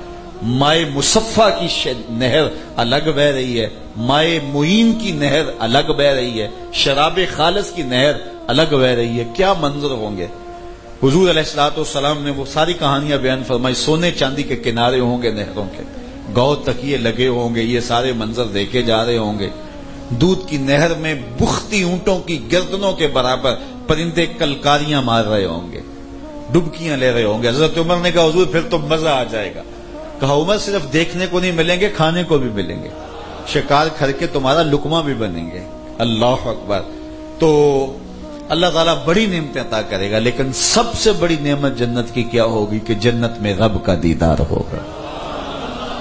مائے مصفہ کی نہر الگ بہ رہی ہے، مائے معین کی نہر الگ بہ رہی ہے، شراب خالص کی نہر الگ بہ رہی ہے۔ کیا منظر ہوں گے۔ حضور علیہ الصلوۃ والسلام نے وہ ساری کہانیاں بیان فرمائی۔ سونے چاندی کے کنارے ہوں گے نہروں کے، گو تکیے لگے ہوں گے، یہ سارے منظر دیکھے جا رہے ہوں گے۔ دودھ کی نہر میں بختی اونٹوں کی گردنوں کے برابر پرندے کلکاریاں مار رہے ہوں گے، ڈبکیاں لے رہے ہوں گے۔ حضرت عمر نے کہا حضور پھر تو مزہ آ جائے گا۔ کہا عمر صرف دیکھنے کو نہیں ملیں گے، کھانے کو بھی ملیں گے، شکار کر کے تمہارا لقمہ بھی بنیں گے۔ اللہ اکبر۔ تو اللہ تعالیٰ بڑی نعمتیں عطا کرے گا، لیکن سب سے بڑی نعمت جنت کی کیا ہوگی کہ جنت میں رب کا دیدار ہوگا،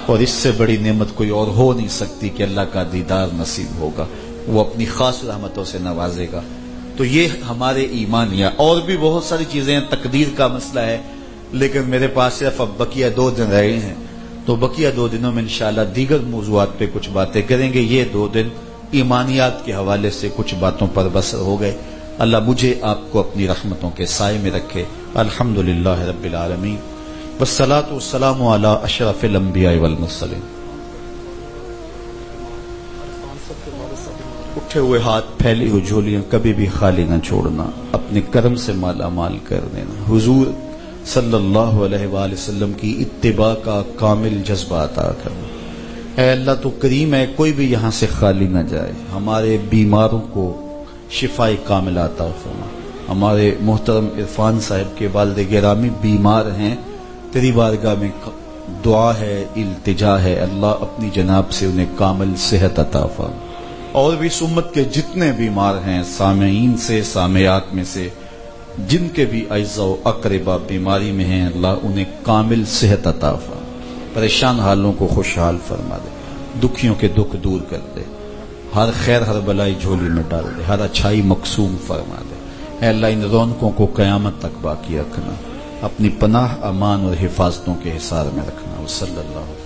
اور اس سے بڑی نعمت کوئی اور ہو نہیں سکتی کہ اللہ کا دیدار نصیب ہوگا، وہ اپنی خاص رحمتوں سے نوازے گا۔ تو یہ ہمارے ایمانیہ، اور بھی بہت ساری چیزیں ہیں، تقدیر کا مسئلہ ہے، لیکن میرے پاس صرف اب بقیہ 2 دن رہے ہیں، تو بقیہ 2 دنوں میں انشاءاللہ دیگر موضوعات پہ کچھ باتیں کریں گے۔ یہ 2 دن ایمانیات کے حوالے سے کچھ باتوں پر بسر ہو گئے۔ اللہ مجھے آپ کو اپنی رحمتوں کے سائے میں رکھے۔ الحمدللہ رب العالمین، والصلاۃ والسلام علی اشرف الانبیاء والمرسلین۔ اٹھے ہوئے ہاتھ، پھیلی ہوئی جھولیاں کبھی بھی خالی نہ چھوڑنا، اپنے کرم سے مالا مال کر دینا۔ حضور صلی اللہ علیہ وآلہ وسلم کی اتباع کا کامل جذبہ عطا کرنا۔ اے اللہ تو کریم ہے، کوئی بھی یہاں سے خالی نہ جائے۔ ہمارے بیماروں کو شفاء کامل عطا فرما۔ ہمارے محترم عرفان صاحب کے والد گرامی بیمار ہیں، تیری بارگاہ میں دعا ہے، التجا ہے، اللہ اپنی جناب سے انہیں کامل صحت عطا فرما۔ اور بھی اس امت کے جتنے بیمار ہیں، سامعین سے، سامعات میں سے جن کے بھی اعزاء و اقربا بیماری میں ہیں، اللہ انہیں کامل صحت عطا فرما، پریشان حالوں کو خوشحال فرما دے، دکھیوں کے دکھ دور کر دے، ہر خیر ہر بلائی جھولی میں ڈال دے، ہر اچھائی مقسوم فرما دے۔ اے اللہ ان رونقوں کو قیامت تک باقی رکھنا، اپنی پناہ امان اور حفاظتوں کے حصار میں رکھنا۔ صلی اللہ علیہ وسلم۔